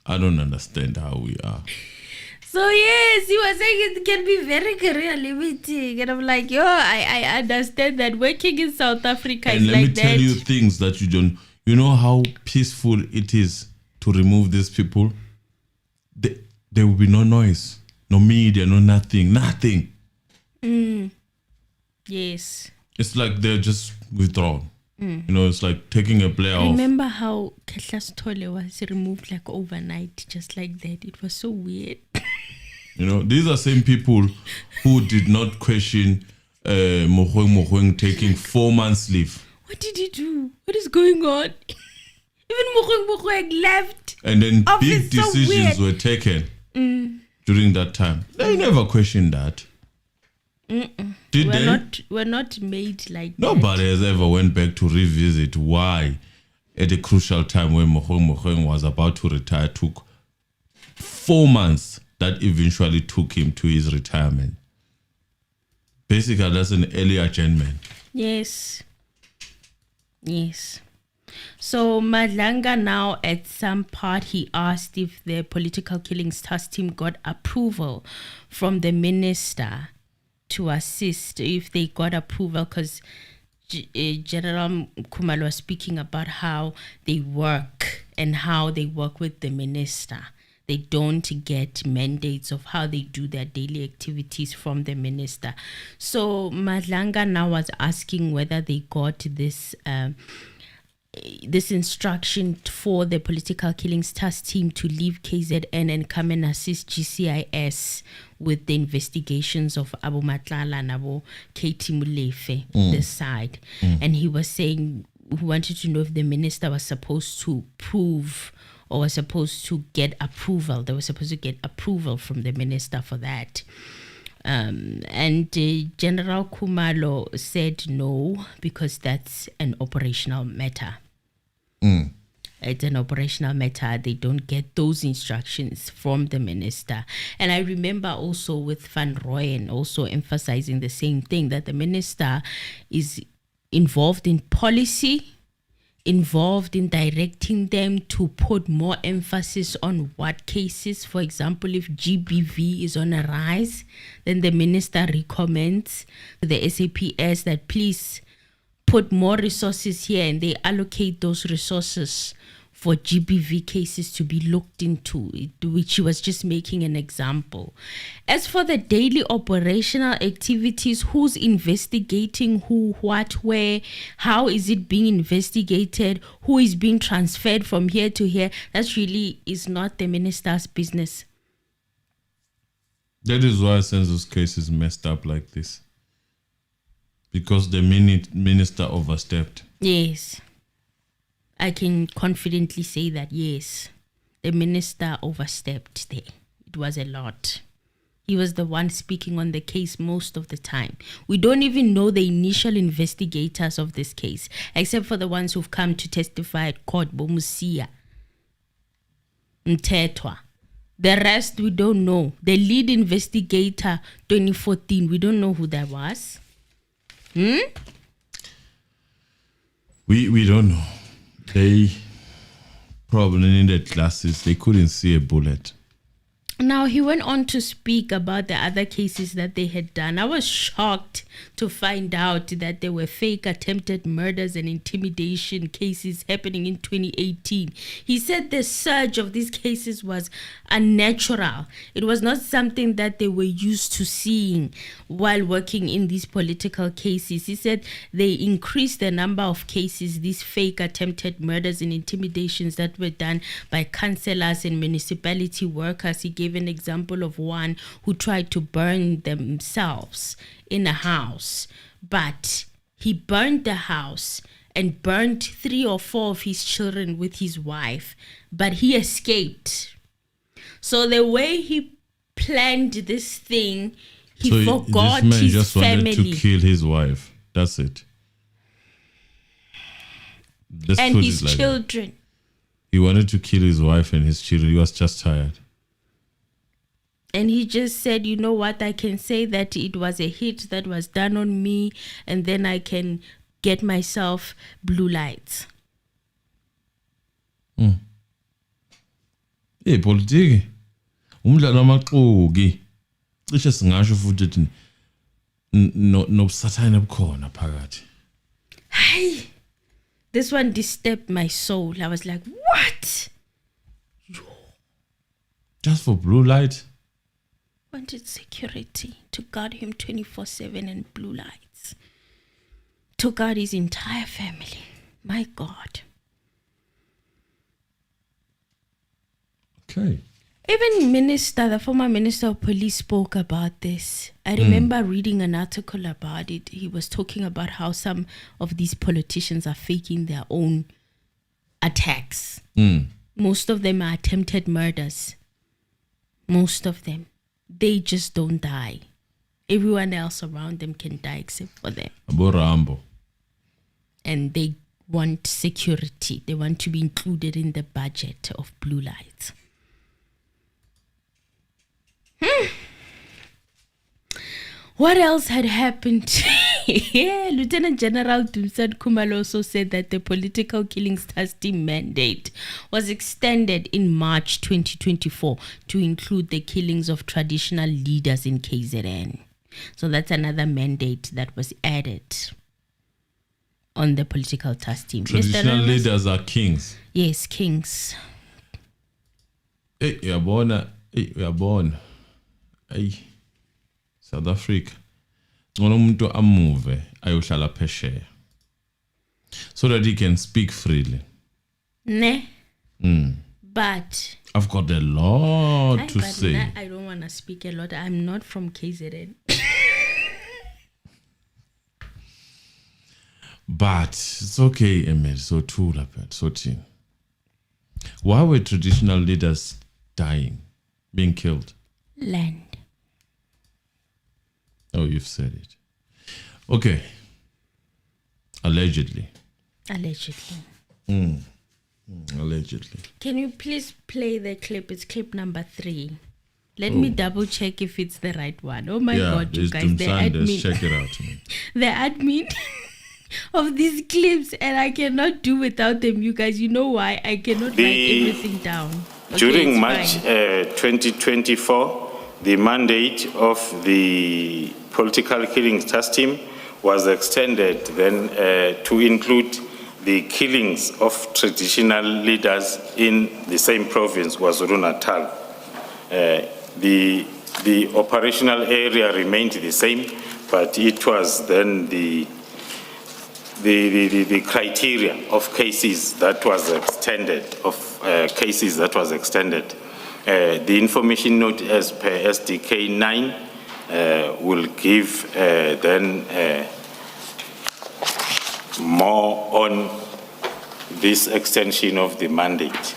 I don't understand how we are. So yes, he was saying it can be very career limiting. And I'm like, I understand that working in South Africa And is let like me tell that. you things that you don't. You know how peaceful it is to remove these people? There will be no noise, no media, no nothing. Yes. It's like they're just withdrawn. You know, it's like taking a player off. Remember how Ketlas Tole was removed like overnight, just like that? It was so weird. You know, these are same people who did not question Mogoeng taking 4 months leave. What did he do? What is going on? Even Mogoeng left. And then Office big so decisions weird. were taken during that time. They never questioned that. Did they? We're not made like that. Nobody has ever went back to revisit why at a crucial time when Mogoeng was about to retire took 4 months that eventually took him to his retirement. Basically, that's an early adjournment. Yes. Yes. So Madlanga now at some part he asked if the political killings task team got approval from the minister to assist, if they got approval, because General Kumalo was speaking about how they work and how they work with the minister. They don't get mandates of how they do their daily activities from the minister. So Madlanga now was asking whether they got this instruction for the political killings task team to leave KZN and come and assist GCIS with the investigations of Abu Matlala and Abu Katie Mulefe, this side. And he was saying, he wanted to know if the minister was supposed to prove or was supposed to get approval. They were supposed to get approval from the minister for that. And General Khumalo said no, because that's an operational matter. It's an operational matter. They don't get those instructions from the minister. And I remember also with Van Rooyen also emphasizing the same thing, that the minister is involved in policy, involved in directing them to put more emphasis on what cases. For example, if GBV is on a rise, then the minister recommends the SAPS that please put more resources here, and they allocate those resources for GBV cases to be looked into, which he was just making an example. As for the daily operational activities, who's investigating who, what, where, how is it being investigated, who is being transferred from here to here, that really is not the minister's business. That is why census case is messed up like this. Because the minister overstepped. Yes. I can confidently say that, yes, the minister overstepped there. It was a lot. He was the one speaking on the case most of the time. We don't even know the initial investigators of this case, except for the ones who've come to testify at court, Bomusia, Mtetwa. The rest we don't know. The lead investigator, 2014, we don't know who that was. We don't know. They probably needed glasses. They couldn't see a bullet. Now, he went on to speak about the other cases that they had done. I was shocked to find out that there were fake attempted murders and intimidation cases happening in 2018. He said the surge of these cases was unnatural. It was not something that they were used to seeing while working in these political cases. He said they increased the number of cases, these fake attempted murders and intimidations that were done by councillors and municipality workers. He gave an example of one who tried to burn themselves in a house, but he burned the house and burned 3 or 4 of his children with his wife, but he escaped. So the way he planned this thing, he forgot this man his just family wanted to kill his wife. That's it. Let's and put his it like that. children. He wanted to kill his wife and his children. He was just tired. And he just said, you know what, I can say that it was a hit that was done on me, and then I can get myself blue lights. Hey, politiki. Umdlalo wamaxoki. Cishe singasho futhi ukuthi nobusathane obukhona phakathi. Hey, this one disturbed my soul. I was like, what? Just for blue light? Wanted security to guard him 24/7 and blue lights. To guard his entire family. My God. Okay. Even the former minister of police spoke about this. I remember reading an article about it. He was talking about how some of these politicians are faking their own attacks. Most of them are attempted murders. Most of them. They just don't die. Everyone else around them can die except for them. Abo Rambo. And they want security. They want to be included in the budget of blue lights. What else had happened? Yeah, Lieutenant General Kumalo also said that the political killings testing mandate was extended in March 2024 to include the killings of traditional leaders in KZN. So that's another mandate that was added on the political task team. Traditional leaders are kings. Yes, kings. Hey, we are born. Hey, South Africa. Umuntu amuve ayohlala phesheya so that he can speak freely. Ne? But I've got a lot to say. I don't want to speak a lot. I'm not from KZN. But it's okay, Emil. So too, so teen. Why were traditional leaders dying, being killed? Land. Oh, you've said it. Okay. Allegedly. Allegedly. Can you please play the clip? It's clip number 3. Let me double check if it's the right one. Oh my God, you guys. The admin. Check it out. Man. The admin of these clips, and I cannot do without them, you guys. You know why? I cannot write everything down. Okay, During March 2024, the mandate of the political killings task team was extended then to include the killings of traditional leaders in the same province, KwaZulu-Natal. The operational area remained the same, but it was then the criteria of cases that was extended, the information note as per SDK 9 will give then more on this extension of the mandate.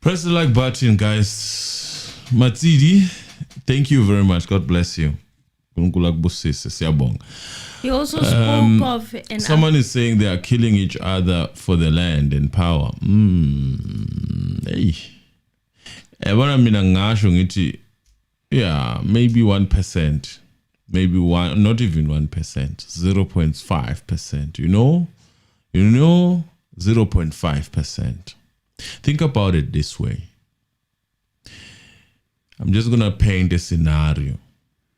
Press the like button, guys. Matsidi, thank you very much. God bless you. He also spoke of someone is saying they are killing each other for the land and power. Hey. Yeah, maybe 1%. maybe one, not even 1%, 0.5%. You know, 0.5%. Think about it this way. I'm just gonna paint a scenario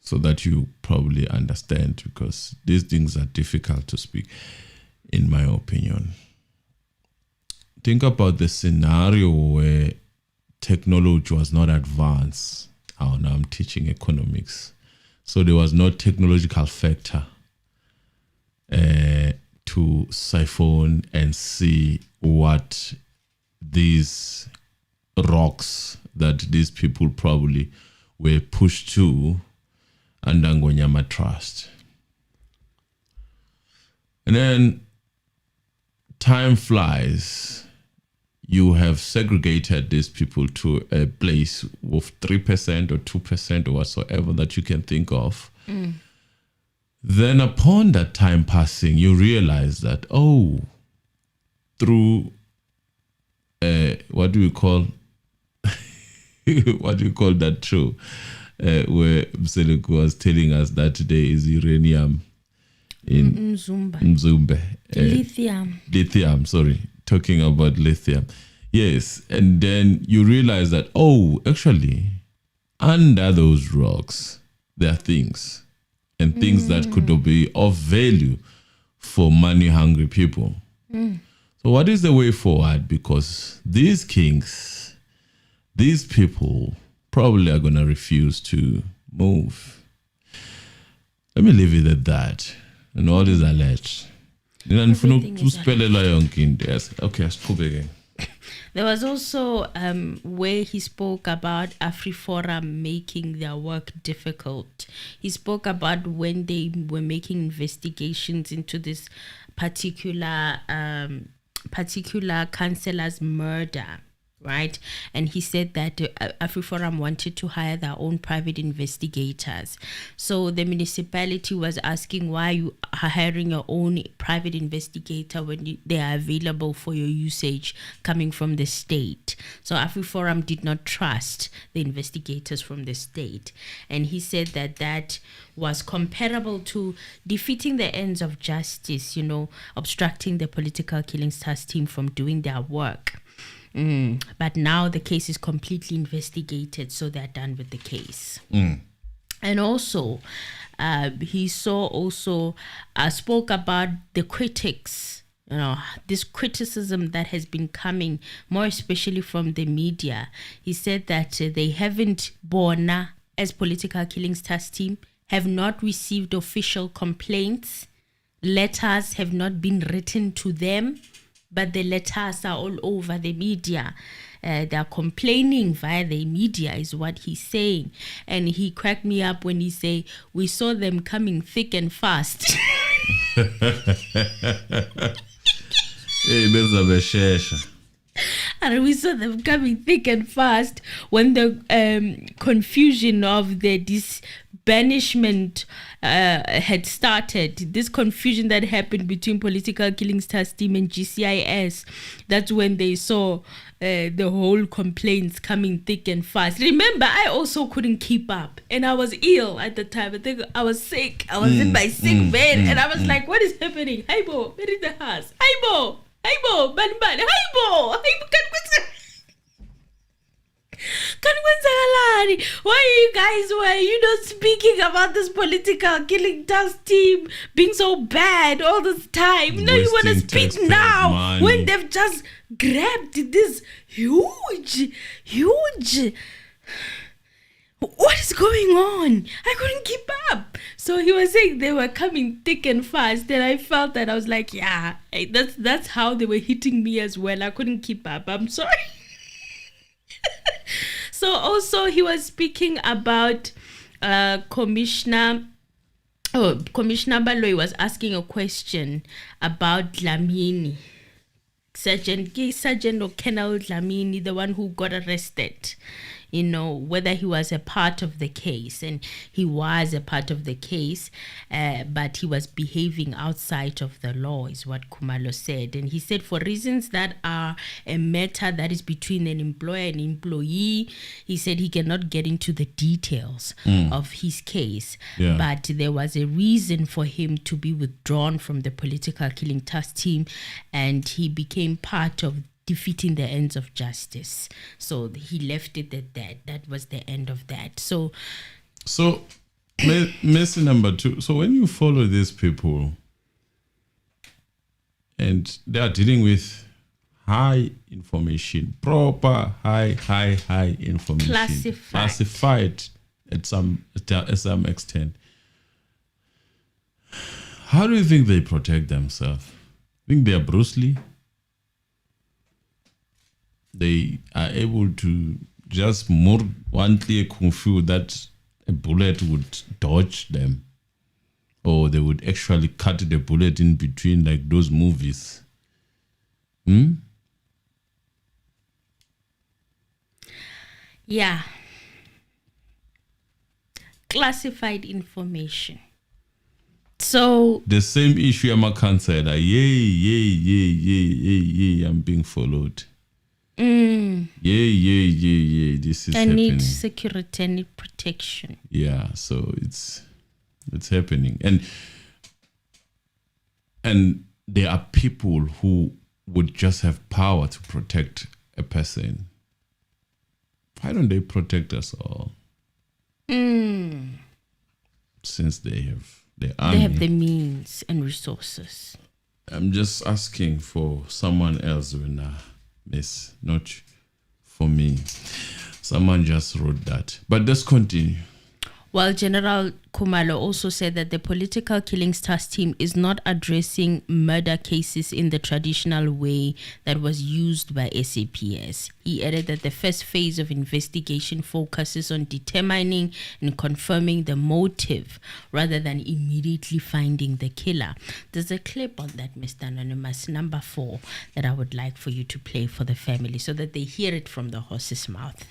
so that you probably understand, because these things are difficult to speak, in my opinion. Think about the scenario where technology was not advanced. Oh, now I'm teaching economics. So there was no technological factor to siphon and see what these rocks that these people probably were pushed to under Ngonyama Trust. And then time flies. You have segregated these people to a place with 3% or 2% or whatsoever that you can think of. Then upon that time passing, you realize that, through what do you call that show where Mseleku was telling us that there is uranium in Mzumbe. Lithium, sorry. Talking about lithium. Yes. And then you realize that, actually, under those rocks, there are things. And things that could be of value for money-hungry people. So what is the way forward? Because these kings, these people probably are going to refuse to move. Let me leave it at that. And all is alleged. Okay, again. There was also where he spoke about AfriForum making their work difficult. He spoke about when they were making investigations into this particular councillor's murder, right? And he said that AfriForum wanted to hire their own private investigators. So the municipality was asking, why you are hiring your own private investigator when they are available for your usage coming from the state? So AfriForum did not trust the investigators from the state. And he said that that was comparable to defeating the ends of justice, obstructing the political killings task team from doing their work. But now the case is completely investigated, so they're done with the case. And also, he spoke about the critics, this criticism that has been coming, more especially from the media. He said that they haven't, Bona, as political killings task team, have not received official complaints. Letters have not been written to them. But the letters are all over the media. They're complaining via the media is what he's saying. And he cracked me up when he say, we saw them coming thick and fast. And we saw them coming thick and fast when the confusion of the banishment had started. This confusion that happened between political killings task team and GCIS, that's when they saw the whole complaints coming thick and fast. Remember, I also couldn't keep up, and I was ill at the time. I think I was sick. I was in my sick bed, and I was like, what is happening? Haibo, where is the house? Haibo, ban, Haibo, why you guys were not speaking about this political killing task team being so bad all this time? Now you want to speak now when they've just grabbed this huge. What is going on? I couldn't keep up. So he was saying they were coming thick and fast, and I felt that I was like, yeah, that's how they were hitting me as well. I couldn't keep up. I'm sorry. So also he was speaking about Commissioner Baloyi was asking a question about Dlamini Sergeant or Colonel Dlamini, the one who got arrested, whether he was a part of the case. And he was a part of the case, but he was behaving outside of the law, is what Khumalo said. And he said for reasons that are a matter that is between an employer and employee, he said he cannot get into the details of his case. Yeah. But there was a reason for him to be withdrawn from the political killing task team, and he became part of defeating the ends of justice. So he left it at that. That was the end of that. So Messi number 2. So when you follow these people and they are dealing with high information, proper high information, classified at some extent, how do you think they protect themselves? Think they are Bruce Lee? They are able to just more one clear kung fu that a bullet would dodge them, or they would actually cut the bullet in between, like those movies. Yeah. Classified information. So the same issue Amakan said, yeah, I'm being followed. Yeah, this is I happening. need security, I need protection. Yeah, so it's happening. And there are people who would just have power to protect a person. Why don't they protect us all? Since they have the army. They have the means and resources. I'm just asking for someone else, Miss, not for me. Someone just wrote that. But let's continue. Well, General Kumalo also said that the political killings task team is not addressing murder cases in the traditional way that was used by SAPS. He added that the first phase of investigation focuses on determining and confirming the motive rather than immediately finding the killer. There's a clip on that, Mr. Anonymous, number 4, that I would like for you to play for the family so that they hear it from the horse's mouth.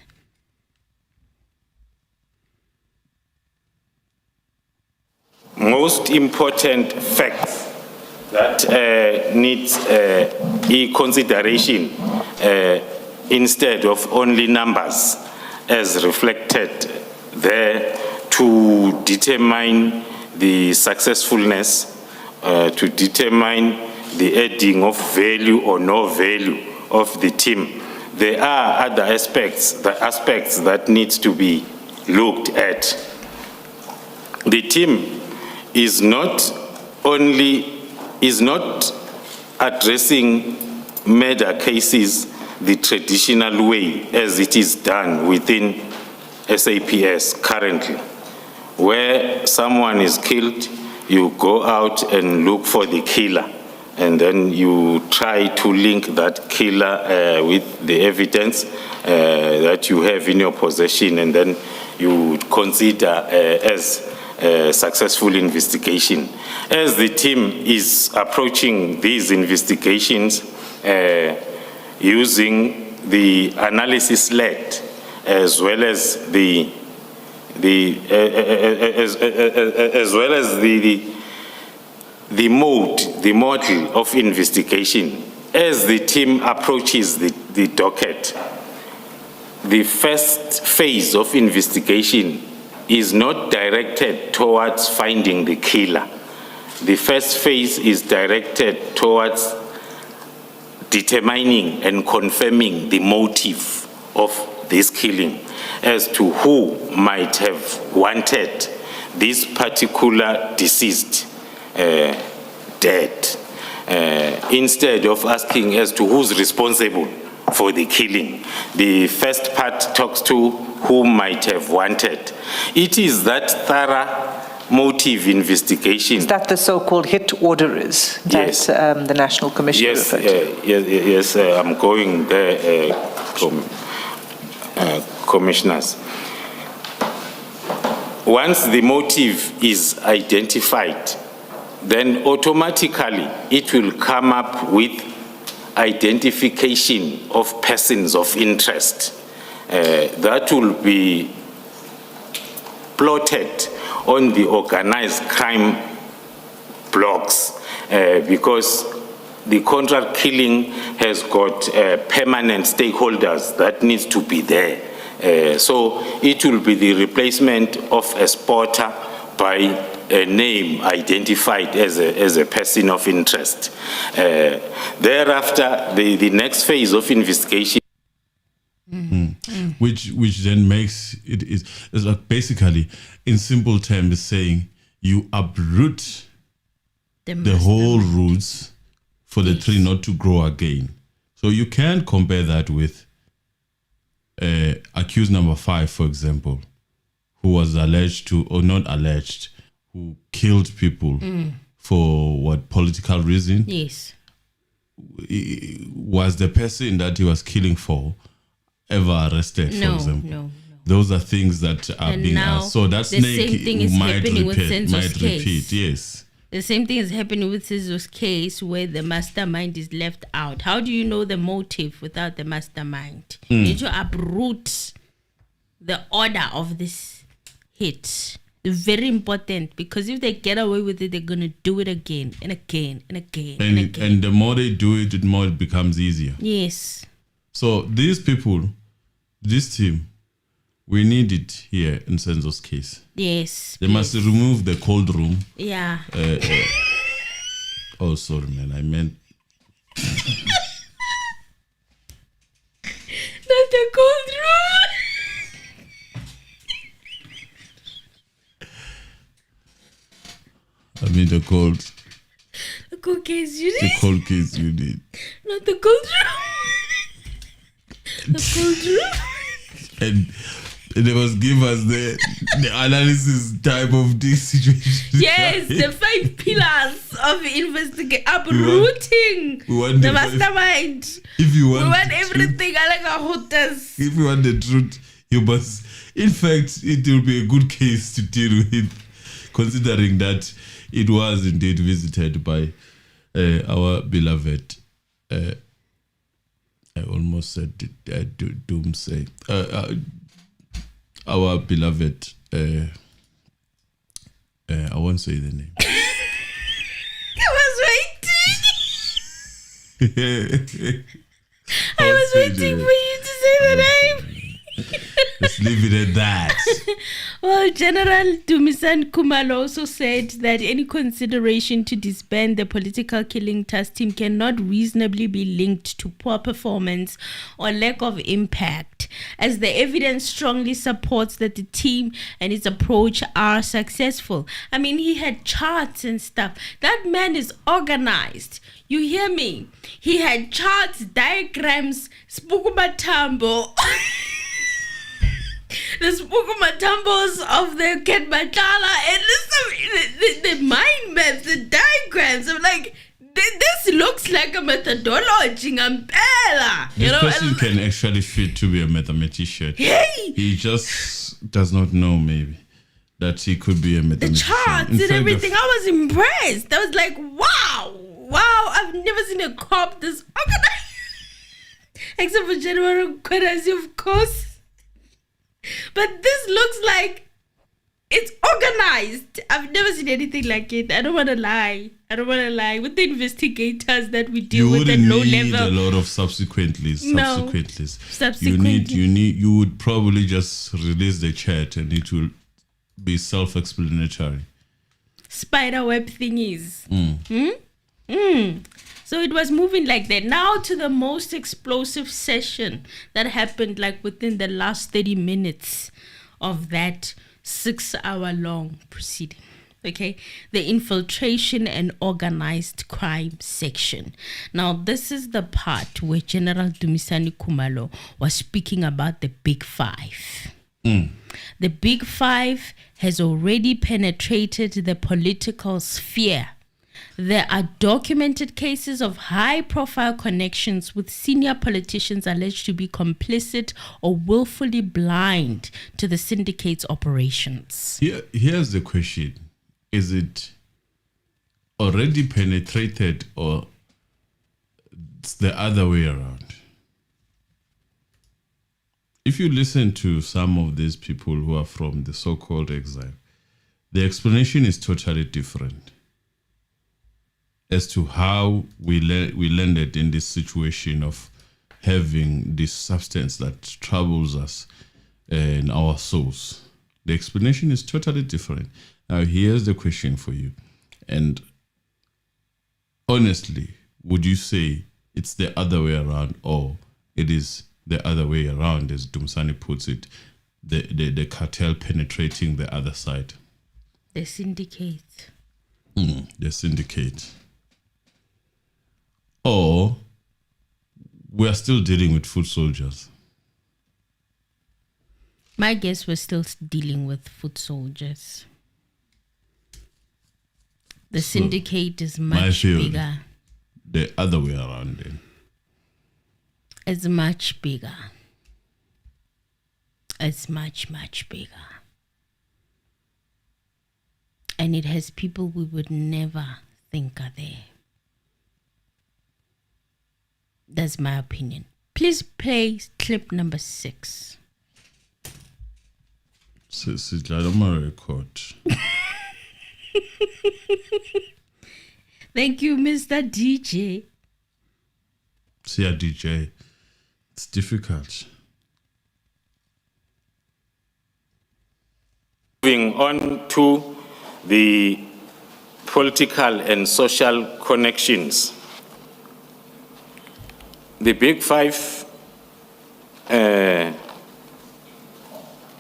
Most important facts that needs consideration instead of only numbers as reflected there to determine the successfulness, to determine the adding of value or no value of the team. There are other aspects, the aspects that needs to be looked at. The team is not addressing murder cases the traditional way as it is done within SAPS currently. Where someone is killed, you go out and look for the killer, and then you try to link that killer with the evidence that you have in your possession, and then you consider as successful investigation. As the team is approaching these investigations using the analysis-led as well as the model of investigation, as the team approaches the docket, the first phase of investigation is not directed towards finding the killer. The first phase is directed towards determining and confirming the motive of this killing as to who might have wanted this particular deceased dead, instead of asking as to who's responsible for the killing. The first part talks to who might have wanted. It is that thorough motive investigation. Is that the so-called hit orderers that Yes. The National Commission Yes, referred to? yes, I'm going there, commissioners. Once the motive is identified, then automatically it will come up with identification of persons of interest. That will be plotted on the organized crime blocks because the contract killing has got permanent stakeholders that needs to be there. So it will be the replacement of a spotter by a name identified as a person of interest. Thereafter, the next phase of investigation. Which then makes it's like basically, in simple terms, saying you uproot the whole roots for the tree not to grow again. So you can compare that with accused number 5, for example, who was alleged to, or not alleged, who killed people for what, political reason? Yes. Was the person that he was killing for ever arrested, for example? No. Those are things that are being asked. So that the snake same thing is might happening with repeat, Senzo's case. yes. The same thing is happening with Senzo's case where the mastermind is left out. How do you know the motive without the mastermind? You need to uproot the order of this hit. It's very important because if they get away with it, they're going to do it again and again and again and again. And the more they do it, the more it becomes easier. Yes. So these people, this team, we need it here in Senzo's case. Yes. They must remove the cold room. Yeah. Oh, sorry, man. I meant... Not the cold room. I mean the cold case unit. The cold case unit. Not the cold room. The cold room. And they must give us the analysis type of this situation. Yes, the 5 pillars of investigation. Uprooting the mastermind. If you want, we want everything like our hotels. If you want the truth, you must. In fact, it will be a good case to deal with, considering that it was indeed visited by our beloved. I almost said doomsday. Our beloved. I won't say the name. I was waiting. I was waiting for you to say the name. Let's leave it at that. Well, General Dumisani Kumalo also said that any consideration to disband the political killing task team cannot reasonably be linked to poor performance or lack of impact, as the evidence strongly supports that the team and its approach are successful. I mean, he had charts and stuff. That man is organized. You hear me? He had charts, diagrams, Spukumatambo. The Spukumatambos of the Ketbatala and the mind maps, the diagrams. I'm like, this looks like a methodology. This person can actually fit to be a mathematician. Hey! He just does not know, maybe, that he could be a mathematician. The charts and everything. I was impressed. I was like, wow, I've never seen a cop this organized. Except for General Kwarazi, of course. But this looks like it's organized. I've never seen anything like it. I don't want to lie. With the investigators that we deal with at low level. You wouldn't need a lot of subsequentlies. No. You would probably just release the chat and it will be self-explanatory. Spiderweb thingies. So it was moving like that. Now to the most explosive session that happened like within the last 30 minutes of that 6-hour-long proceeding. Okay, the infiltration and organized crime section. Now, this is the part where General Dumisani Kumalo was speaking about the Big Five. The Big Five has already penetrated the political sphere. There are documented cases of high-profile connections with senior politicians alleged to be complicit or willfully blind to the syndicate's operations. Here's the question. Is it already penetrated, or it's the other way around. If you listen to some of these people who are from the so-called exile, the explanation is totally different as to how we landed in this situation of having this substance that troubles us in our souls. The explanation is totally different. Now, here's the question for you. And honestly, would you say it's the other way around, or it is the other way around, as Dumsani puts it, the cartel penetrating the other side? The syndicate. The syndicate. Or we are still dealing with foot soldiers? My guess, we're still dealing with foot soldiers. The syndicate is much bigger. The other way around then. It's much bigger. It's much, much bigger. And it has people we would never think are there. That's my opinion. Please play clip number 6. Sidlala my record. Thank you, Mr. DJ. See, DJ, it's difficult. Moving on to the political and social connections. The Big Five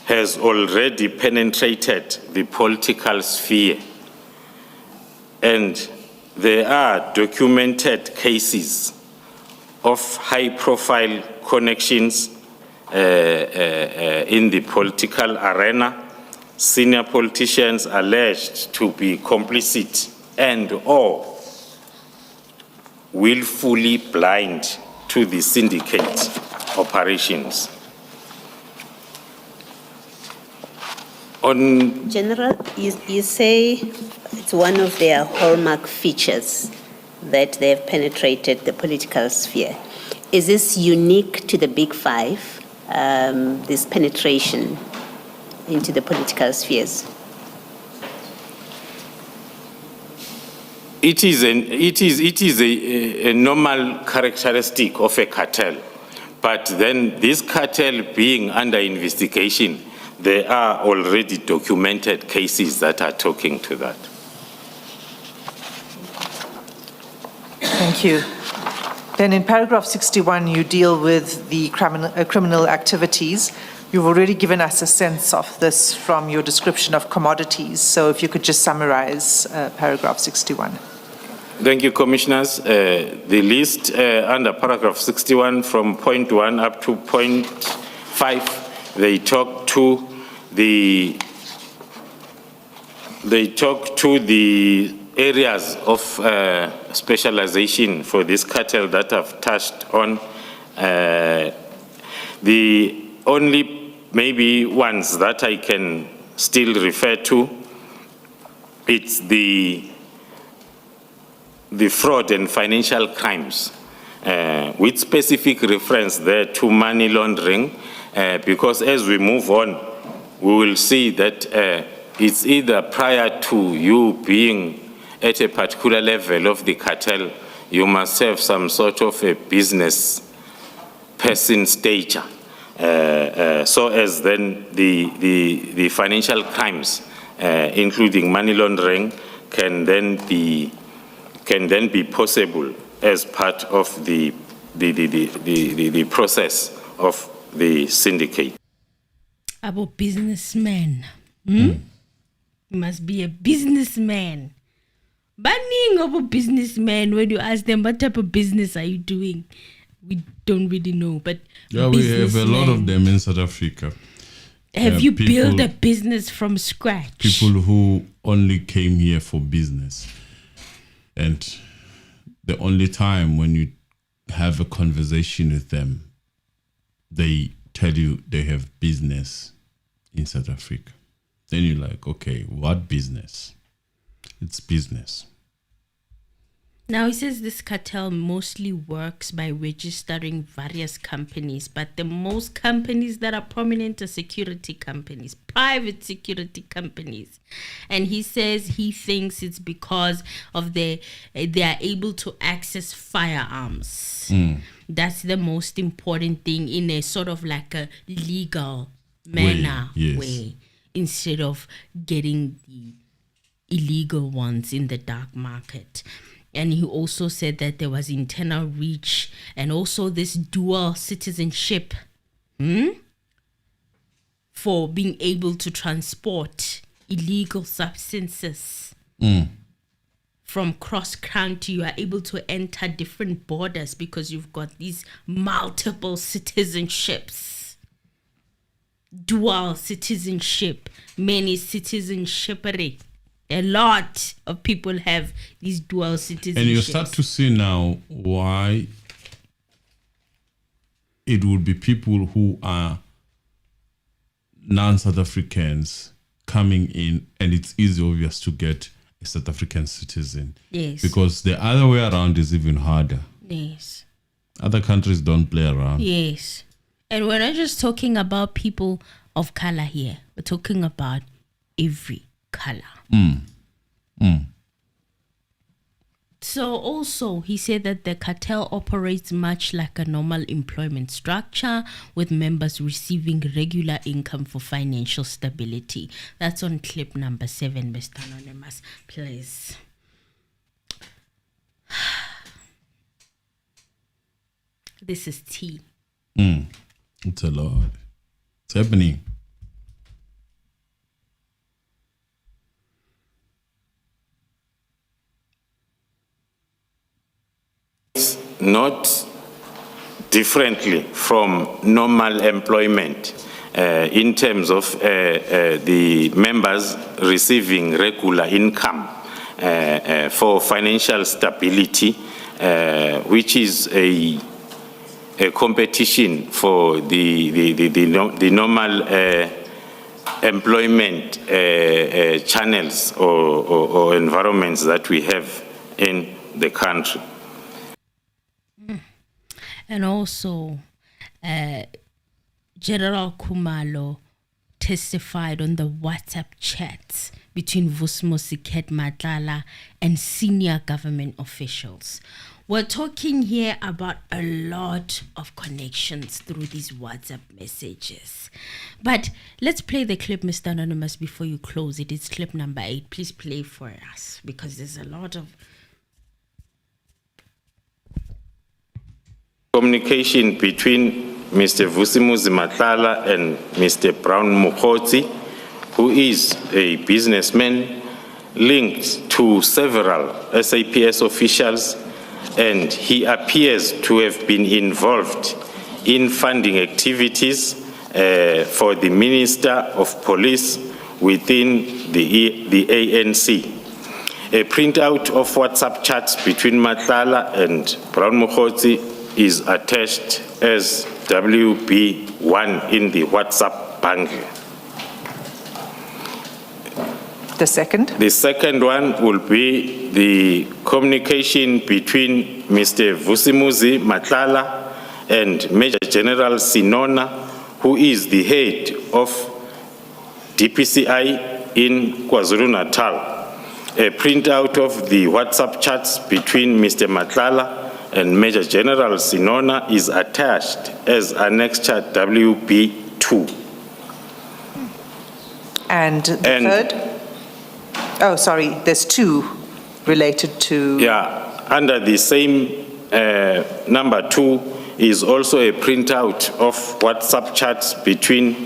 has already penetrated the political sphere, and there are documented cases of high-profile connections in the political arena. Senior politicians alleged to be complicit and/or willfully blind to the syndicate operations. On General, you say it's one of their hallmark features that they've penetrated the political sphere. Is this unique to the Big Five, this penetration into the political spheres? It is a normal characteristic of a cartel, but then this cartel being under investigation, there are already documented cases that are talking to that. Thank you. Then in paragraph 61, you deal with the criminal activities. You've already given us a sense of this from your description of commodities. So if you could just summarize paragraph 61. Thank you, Commissioners. The list under paragraph 61 from point 1 up to point 5, they talk to the areas of specialization for this cartel that I've touched on. The only maybe ones that I can still refer to, it's the fraud and financial crimes, with specific reference there to money laundering, because as we move on, we will see that it's either prior to you being at a particular level of the cartel, you must have some sort of a business person stature, so as then the financial crimes, including money laundering, can then be possible as part of the process of the syndicate. About businessmen. You must be a businessman. Banning of a businessman, when you ask them what type of business are you doing, we don't really know. But yeah, we have a lot of them in South Africa. Have you built a business from scratch? People who only came here for business. And the only time when you have a conversation with them, they tell you they have business in South Africa. Then you're like, okay, what business? It's business. Now, he says this cartel mostly works by registering various companies, but the most companies that are prominent are security companies, private security companies. And he says he thinks it's because of they are able to access firearms. That's the most important thing in a sort of like a legal manner way, instead of getting the illegal ones in the dark market. And he also said that there was internal reach and also this dual citizenship for being able to transport illegal substances from cross-country. You are able to enter different borders because you've got these multiple citizenships. Dual citizenship, many citizenshipery. A lot of people have these dual citizenships. And you start to see now why it would be people who are non-South Africans coming in, and it's easy, obvious, to get a South African citizen. Yes. Because the other way around is even harder. Yes. Other countries don't play around. Yes. And we're not just talking about people of color here. We're talking about every color. So also, he said that the cartel operates much like a normal employment structure, with members receiving regular income for financial stability. That's on clip number 7, Mr. Anonymous, please. This is tea. It's a lot. It's happening. Not differently from normal employment in terms of the members receiving regular income for financial stability, which is a competition for the normal employment channels or environments that we have in the country. And also, General Kumalo testified on the WhatsApp chats between Vusmusiket Madlala and senior government officials. We're talking here about a lot of connections through these WhatsApp messages. But let's play the clip, Mr. Anonymous, before you close it. It's clip number 8. Please play for us, because there's a lot of communication between Mr. Vusimuzi Matlala and Mr. Brown Mukhozi, who is a businessman linked to several SAPS officials, and he appears to have been involved in funding activities for the Minister of Police within the ANC. A printout of WhatsApp chats between Matlala and Brown Mukhozi is attached as WB1 in the WhatsApp bundle. The second? The second one will be the communication between Mr. Vusimuzi Matlala and Major General Sinona, who is the head of DPCI in KwaZulu-Natal. A printout of the WhatsApp chats between Mr. Matlala and Major General Sinona is attached as Annexure WB2. And the third? Oh, sorry, there's 2 related to... Yeah, under the same number 2 is also a printout of WhatsApp chats between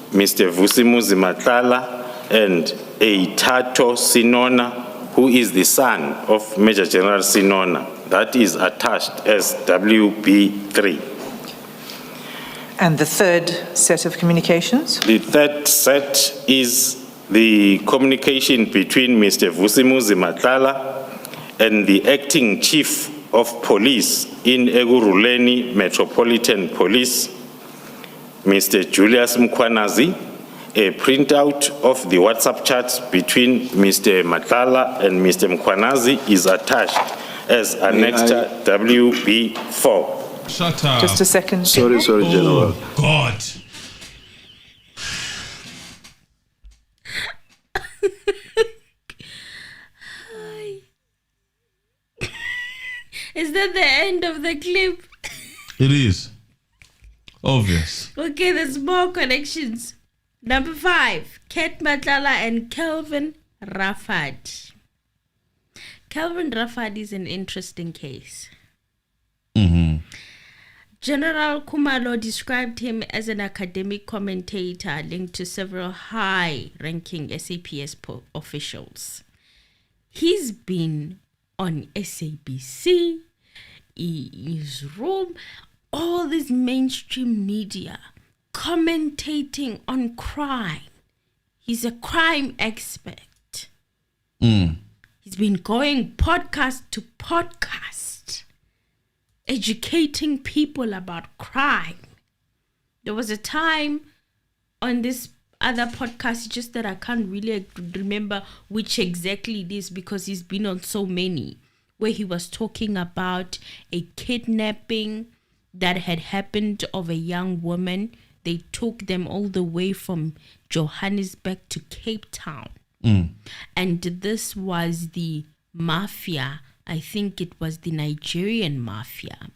Mr. Vusimuzi Matlala and a Tato Sinona, who is the son of Major General Sinona. That is attached as WB3. And the third set of communications? The third set is the communication between Mr. Vusimuzi Matlala and the acting chief of police in Eguruleni Metropolitan Police, Mr. Julius Mkwanazi. A printout of the WhatsApp chats between Mr. Matlala and Mr. Mkwanazi is attached as Annexure WB4. Shut up. Just a second. Sorry, General. Oh, God. Is that the end of the clip? It is. Obvious. Okay, there's more connections. Number 5, Kate Matlala and Kelvin Raffat. Kelvin Raffat is an interesting case. General Kumalo described him as an academic commentator linked to several high-ranking SAPS officials. He's been on SABC, Newsroom, all this mainstream media commentating on crime. He's a crime expert. He's been going podcast to podcast, educating people about crime. There was a time on this other podcast, just that I can't really remember which exactly it is because he's been on so many, where he was talking about a kidnapping that had happened of a young woman. They took them all the way from Johannesburg to Cape Town. And this was the mafia. I think it was the Nigerian mafia.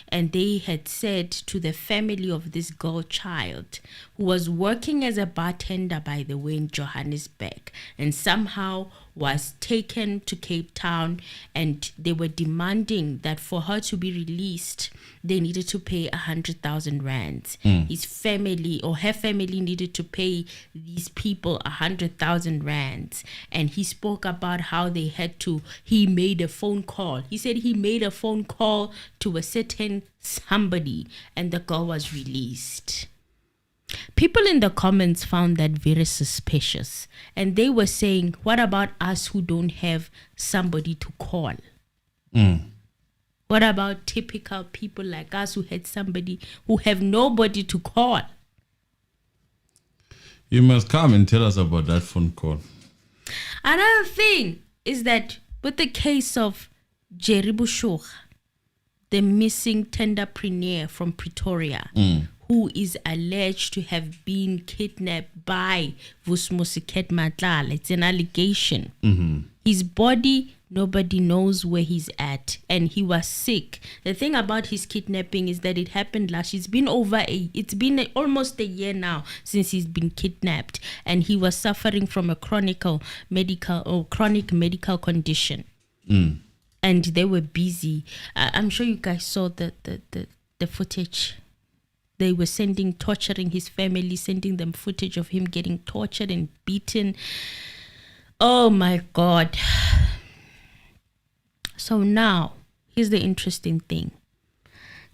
And they had said to the family of this girl child, who was working as a bartender, by the way, in Johannesburg, and somehow was taken to Cape Town, and they were demanding that for her to be released, they needed to pay 100,000 rands. His family or her family needed to pay these people 100,000 rands. And he spoke about how he made a phone call. He said he made a phone call to a certain somebody and the girl was released. People in the comments found that very suspicious, and they were saying, what about us who don't have somebody to call? What about typical people like us who have nobody to call? You must come and tell us about that phone call. Another thing is that with the case of Jerry Bushokga, the missing tenderpreneur from Pretoria, who is alleged to have been kidnapped by Vusmusiket Matlala. It's an allegation. His body, nobody knows where he's at, and he was sick. The thing about his kidnapping is that it happened it's been almost a year now since he's been kidnapped, and he was suffering from a chronic medical condition. And they were busy. I'm sure you guys saw the footage. They were torturing his family, sending them footage of him getting tortured and beaten. Oh my God. So now, here's the interesting thing.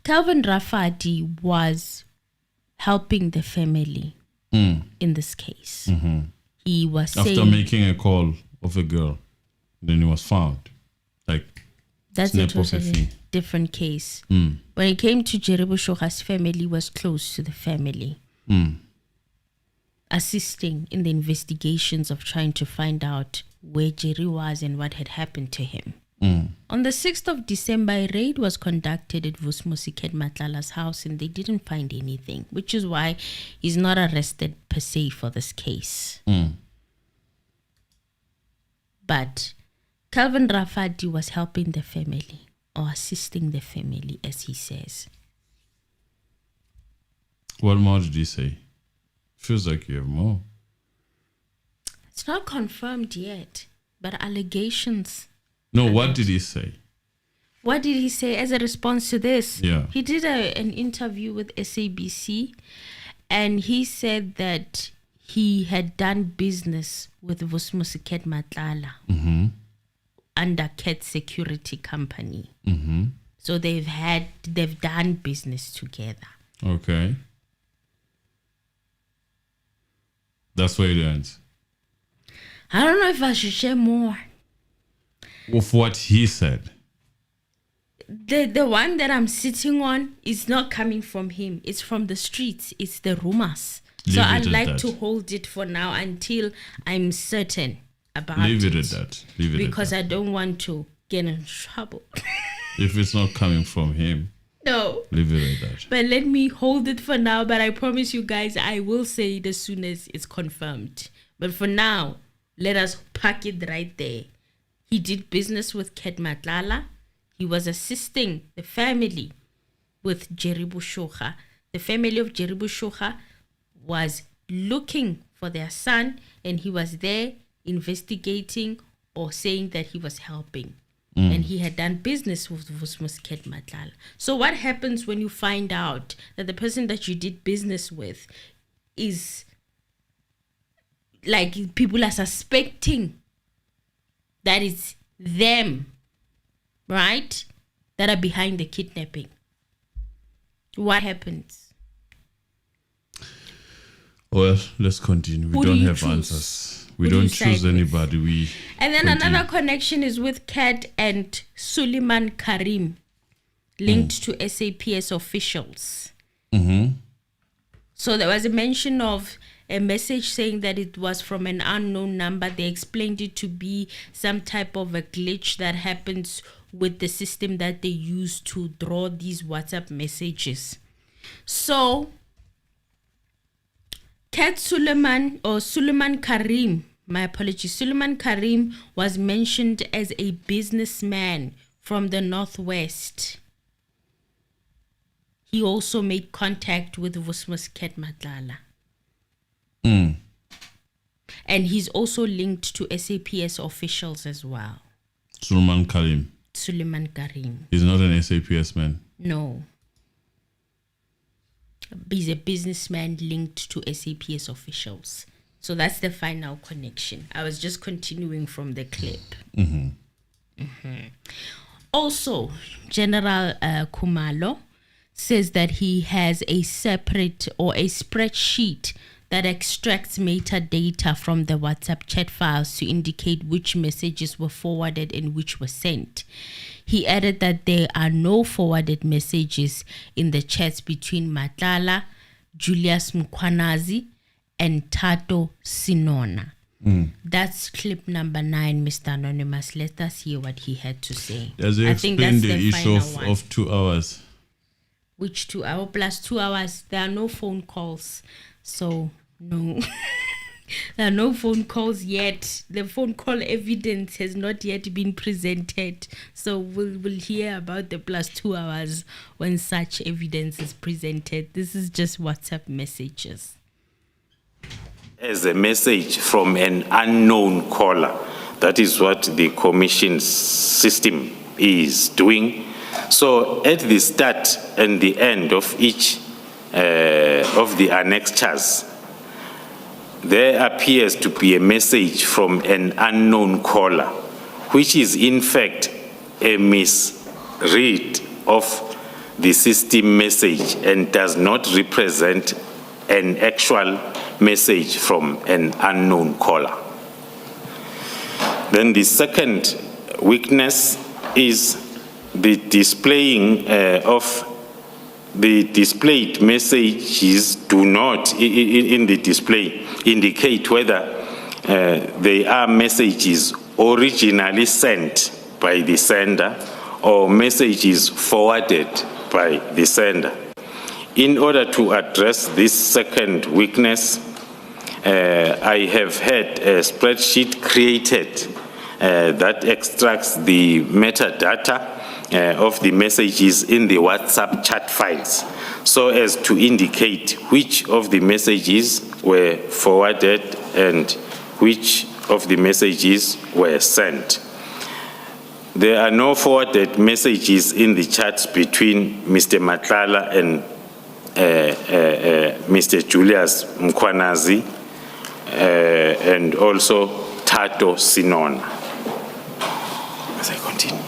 Kelvin Raffat was helping the family in this case. He was saying, after making a call of a girl, then he was found. That's a totally different case. When it came to Jerry Bushokga's family, was close to the family, assisting in the investigations of trying to find out where Jerry was and what had happened to him. On the 6th of December, a raid was conducted at Vusmusiket Matlala's house, and they didn't find anything, which is why he's not arrested per se for this case. But Kelvin Raffat was helping the family, or assisting the family, as he says. What more did he say? Feels like you have more. It's not confirmed yet, but allegations. No, what did he say? What did he say as a response to this? Yeah. He did an interview with SABC, and he said that he had done business with Vusmusiket Matlala under Cat Security Company. So they've done business together. Okay. That's where it ends. I don't know if I should share more. Of what he said. The one that I'm sitting on is not coming from him. It's from the streets. It's the rumors. So I'd like to hold it for now until I'm certain about it. Leave it at that. Because I don't want to get in trouble. If it's not coming from him, No. leave it like that. But let me hold it for now. But I promise you guys, I will say it as soon as it's confirmed. But for now, let us park it right there. He did business with Ket Matlala. He was assisting the family with Jerry Bushokga. The family of Jerry Bushokga was looking for their son, and he was there investigating or saying that he was helping. And he had done business with Ket Matlala. So what happens when you find out that the person that you did business with is, like, people are suspecting that it's them, right, that are behind the kidnapping? What happens? Well, let's continue. We Who do don't you have choose? answers. We Who do you don't choose side with? anybody. We And then continue. another connection is with Kat and Suleiman Karim, linked to SAPS officials. So there was a mention of a message saying that it was from an unknown number. They explained it to be some type of a glitch that happens with the system that they use to draw these WhatsApp messages. So Kat Suleiman Karim, my apologies, Suleiman Karim was mentioned as a businessman from the Northwest. He also made contact with Vusmus Ket Matlala. And he's also linked to SAPS officials as well. Suleiman Karim. Suleiman Karim. He's not an SAPS man. No. He's a businessman linked to SAPS officials. So that's the final connection. I was just continuing from the clip. Also, General Khumalo says that he has a separate or a spreadsheet that extracts metadata from the WhatsApp chat files to indicate which messages were forwarded and which were sent. He added that there are no forwarded messages in the chats between Matlala, Julius Mkwanazi, and Tato Sinona. That's clip number 9, Mr. Anonymous. Let us hear what he had to say. Does he I think explain that's the issue final one. of 2 hours? Which 2 hours plus 2 hours? There are no phone calls. So, no. There are no phone calls yet. The phone call evidence has not yet been presented. So we'll hear about the plus 2 hours when such evidence is presented. This is just WhatsApp messages. As a message from an unknown caller. That is what the commission system is doing. So at the start and the end of each of the annexures, there appears to be a message from an unknown caller, which is in fact a misread of the system message and does not represent an actual message from an unknown caller. Then the second weakness is the displaying of the displayed messages do not, in the display, indicate whether they are messages originally sent by the sender or messages forwarded by the sender. In order to address this second weakness, I have had a spreadsheet created that extracts the metadata of the messages in the WhatsApp chat files so as to indicate which of the messages were forwarded and which of the messages were sent. There are no forwarded messages in the chats between Mr. Matlala and Mr. Julius Mkwanazi and also Tato Sinona. As I continue.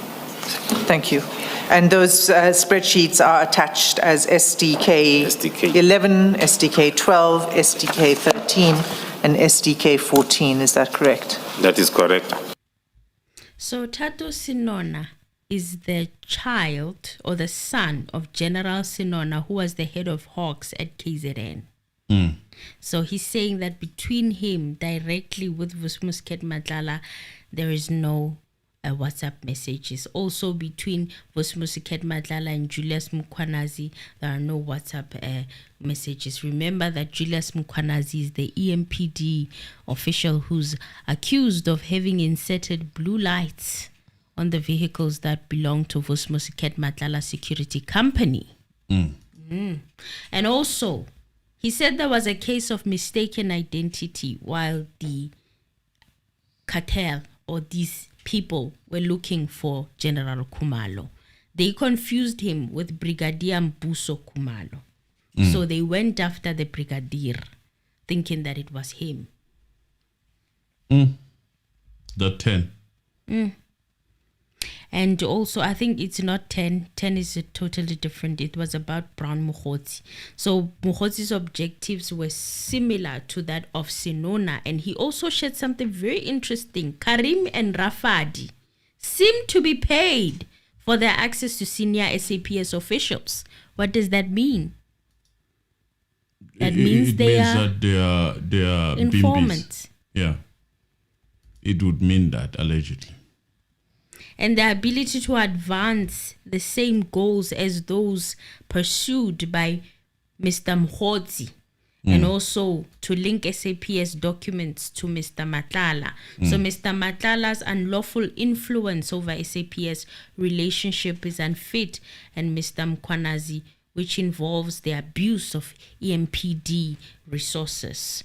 Thank you. And those spreadsheets are attached as SDK 11, SDK 12, SDK 13, and SDK 14. Is that correct? That is correct. So Tato Sinona is the child or the son of General Sinona, who was the head of Hawks at KZN. So he's saying that between him directly with Vusmus Ket Matlala, there is no WhatsApp messages. Also between Vusmusiket Madlala and Julius Mkhwanazi, there are no WhatsApp messages. Remember that Julius Mkhwanazi is the EMPD official who's accused of having inserted blue lights on the vehicles that belong to Vusmusiket Madlala Security Company. And also, he said there was a case of mistaken identity while the cartel or these people were looking for General Khumalo. They confused him with Brigadier Mbuso Khumalo. So they went after the brigadier, thinking that it was him. The 10. And also, I think it's not 10. 10 is totally different. It was about Brown Mukhotsi. So Mukhotsi's objectives were similar to that of Sinona. And he also shared something very interesting. Karim and Rafadi seem to be paid for their access to senior SAPS officials. What does that mean? That means they are informants. Bimbis. Yeah. It would mean that, allegedly. And the ability to advance the same goals as those pursued by Mr. Mkhotsi, and also to link SAPS documents to Mr. Matlala. So Mr. Matlala's unlawful influence over SAPS relationship is unfit, and Mr. Mkhwanazi, which involves the abuse of EMPD resources.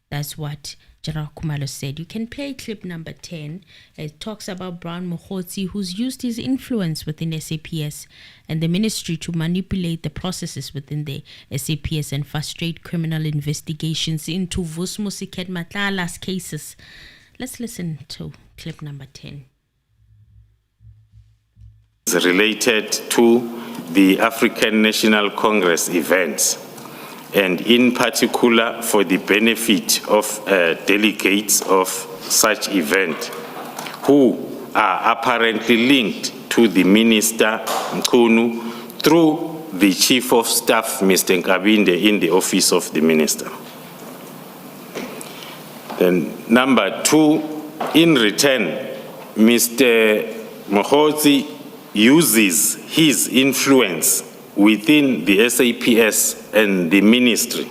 That's what General Kumalo said. You can play clip number 10. It talks about Brown Mukhotsi, who's used his influence within SAPS and the ministry to manipulate the processes within the SAPS and frustrate criminal investigations into Vusmusiket Matlala's cases. Let's listen to clip number 10. Related to the African National Congress events, and in particular for the benefit of delegates of such event who are apparently linked to the Minister Mkhunu through the Chief of Staff, Mr. Nkabinde, in the office of the Minister. Then number 2, in return, Mr. Mukhotsi uses his influence within the SAPS and the ministry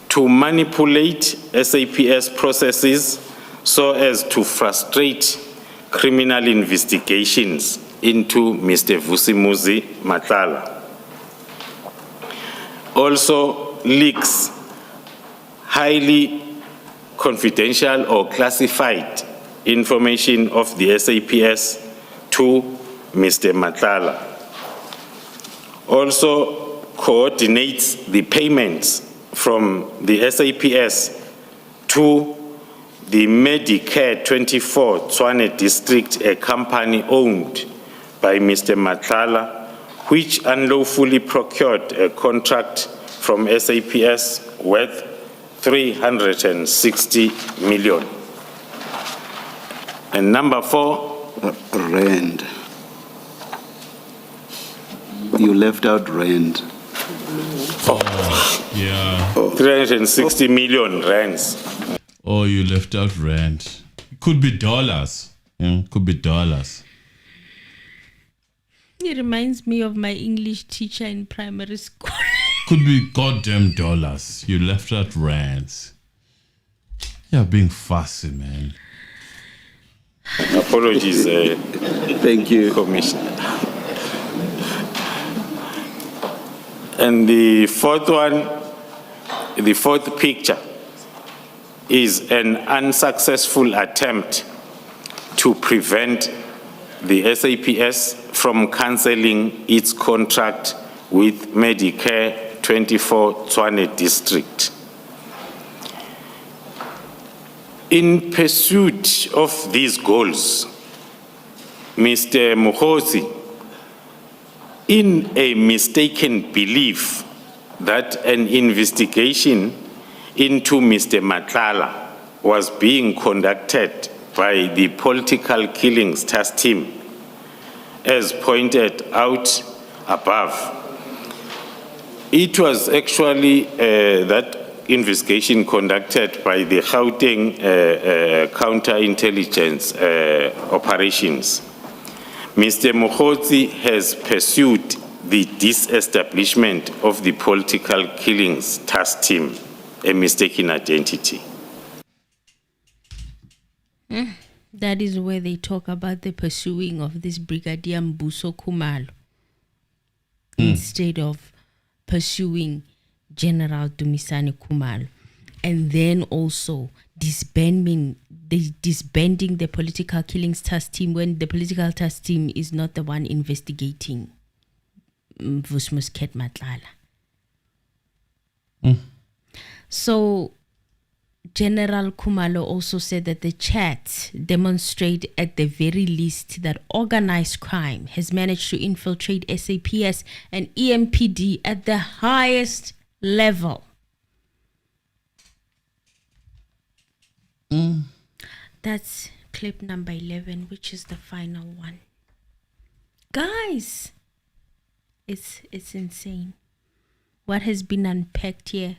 to manipulate SAPS processes so as to frustrate criminal investigations into Mr. Vusimuzi Matlala. Also leaks highly confidential or classified information of the SAPS to Mr. Matlala. Also coordinates the payments from the SAPS to the Medicare 24 Tshwane District, a company owned by Mr. Matlala, which unlawfully procured a contract from SAPS worth 360 million. And number 4, Rand. You left out Rand. Yeah. 360 million rands. Oh, you left out rand. It could be dollars. Yeah, could be dollars. It reminds me of my English teacher in primary school. Could be goddamn dollars. You left out rands. You're being fussy, man. Apologies, Thank you. Commissioner. And the fourth one, the fourth picture, is an unsuccessful attempt to prevent the SAPS from cancelling its contract with Medicare 24 Tshwane District. In pursuit of these goals, Mr. Mukhotsi, in a mistaken belief that an investigation into Mr. Matlala was being conducted by the Political Killings Task Team, as pointed out above. It was actually that investigation conducted by the Gauteng counterintelligence operations. Mr. Mokgotsi has pursued the disestablishment of the political killings task team, a mistaken identity. That is where they talk about the pursuing of this Brigadier Mbuso Khumalo instead of pursuing General Dumisani Khumalo. And then also disbanding the political killings task team when the political task team is not the one investigating Vusmusket Matlala. So General Kumalo also said that the chats demonstrate at the very least that organized crime has managed to infiltrate SAPS and EMPD at the highest level. That's clip number 11, which is the final one. Guys, it's insane. What has been unpacked here?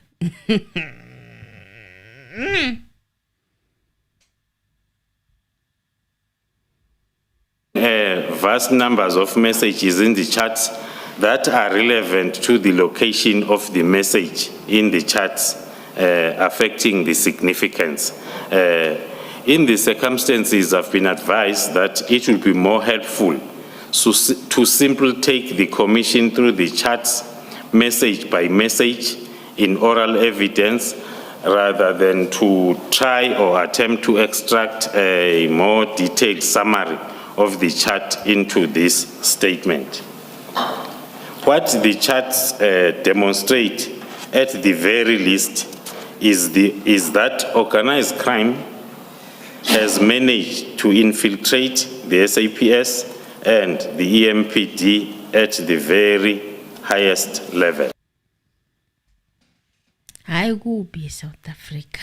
Vast numbers of messages in the chats that are relevant to the location of the message in the chats, affecting the significance. In the circumstances, I've been advised that it will be more helpful to simply take the commission through the chats message by message in oral evidence rather than to try or attempt to extract a more detailed summary of the chat into this statement. What the chats demonstrate at the very least is that organized crime has managed to infiltrate the SAPS and the EMPD at the very highest level. I will be South Africa.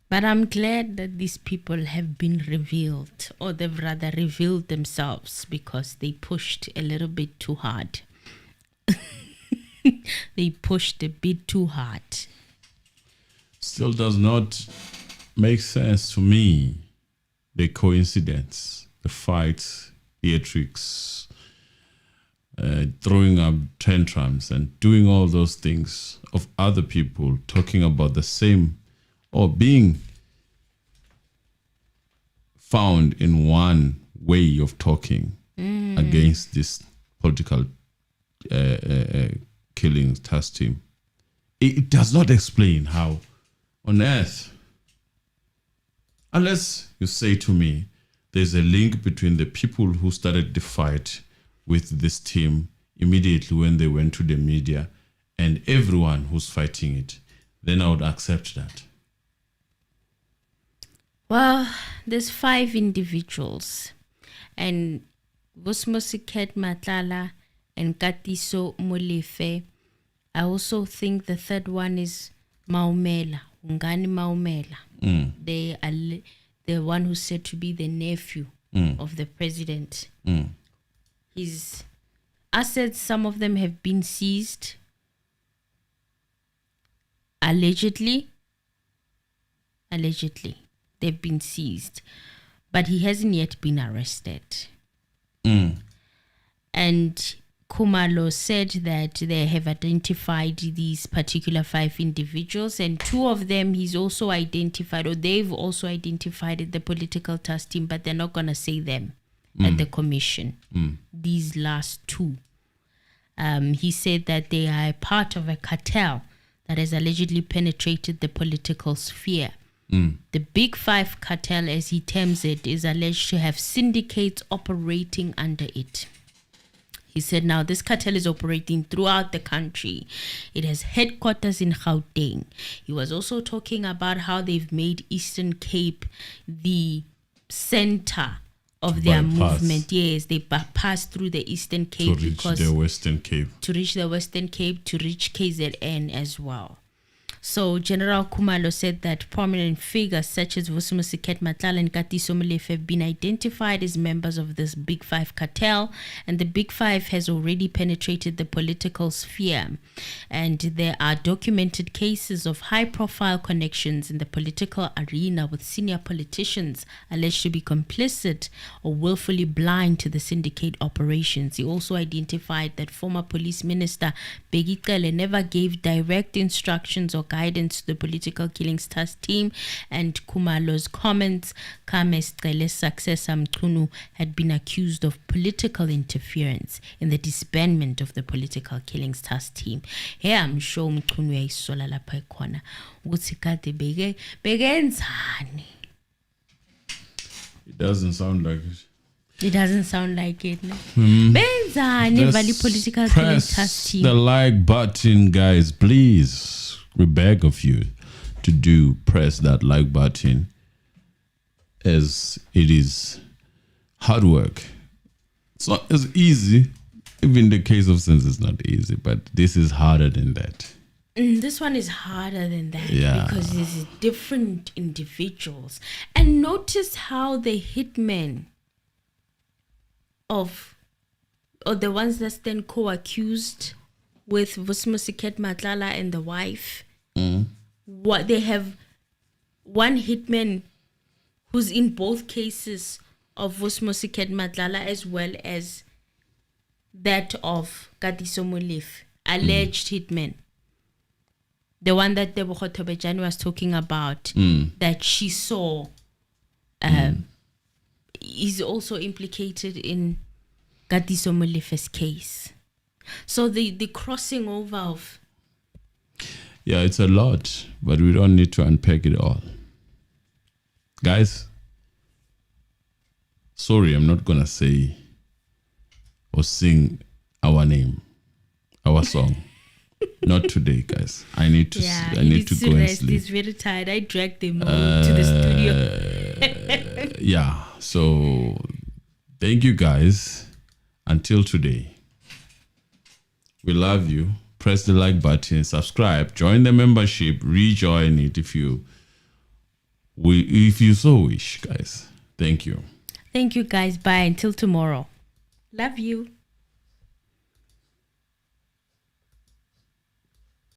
But I'm glad that these people have been revealed, or they've rather revealed themselves because they pushed a little bit too hard. They pushed a bit too hard. Still does not make sense to me, the coincidence, the fights, theatrics, throwing up tantrums and doing all those things of other people talking about the same or being found in one way of talking against this political killing task team. It does not explain how on earth, unless you say to me there's a link between the people who started the fight with this team immediately when they went to the media and everyone who's fighting it, then I would accept that. Well, there's 5 individuals, and Vusmusiket Matlala and Katiso Molefe. I also think the third one is Maumela, Ungani Maumela. They are the one who's said to be the nephew of the president. His assets, some of them have been seized, allegedly. They've been seized, but he hasn't yet been arrested. And Khumalo said that they have identified these particular 5 individuals, and 2 of them he's also identified, or they've also identified the political task team, but they're not going to say them at the commission. These last 2. He said that they are part of a cartel that has allegedly penetrated the political sphere. The Big 5 cartel, as he terms it, is alleged to have syndicates operating under it. He said now this cartel is operating throughout the country. It has headquarters in Gauteng. He was also talking about how they've made Eastern Cape the center of their movement. Yes, they pass through the Eastern Cape to reach the Western Cape. To reach the Western Cape, to reach KZN as well. So General Kumalo said that prominent figures such as Vusumusiket Matlala and Katiso Molefe have been identified as members of this Big Five cartel, and the Big Five has already penetrated the political sphere. And there are documented cases of high-profile connections in the political arena with senior politicians alleged to be complicit or willfully blind to the syndicate operations. He also identified that former police minister Bheki Cele never gave direct instructions or guidance to the political killings task team, and Khumalo's comments come as Cele's successor Mchunu had been accused of political interference in the disbandment of the political killings task team. Here I'm sure Mchunu yayisola lapha ekhona ukuthi kade bekenzani. It doesn't sound like it. It doesn't sound like it. Benzani vali political killings task team. The like button, guys, please. We beg of you to press that like button, as it is hard work. It's not as easy. Even the case of sense is not easy, but this is harder than that. This one is harder than that, Yeah. because it's different individuals. And notice how the hitmen or the ones that's then co-accused with Vusumusiket Matlala and the wife, what they have one hitman who's in both cases of Vusumusiket Matlala as well as that of Katiso Molefe, alleged hitman. The one that Tebogo Tobejane was talking about, that she saw, is also implicated in Katiso Molefe's case. So the crossing over of... Yeah, it's a lot, but we don't need to unpack it all. Guys, sorry, I'm not going to say or sing our name, our song. Not today, guys. I need to I need to go and rest. sleep. He's very tired. I dragged him home to the studio. Yeah, so thank you guys. Until today, we love you. Press the like button, subscribe, join the membership, rejoin it if you so wish, guys. Thank you. Thank you, guys. Bye. Until tomorrow. Love you.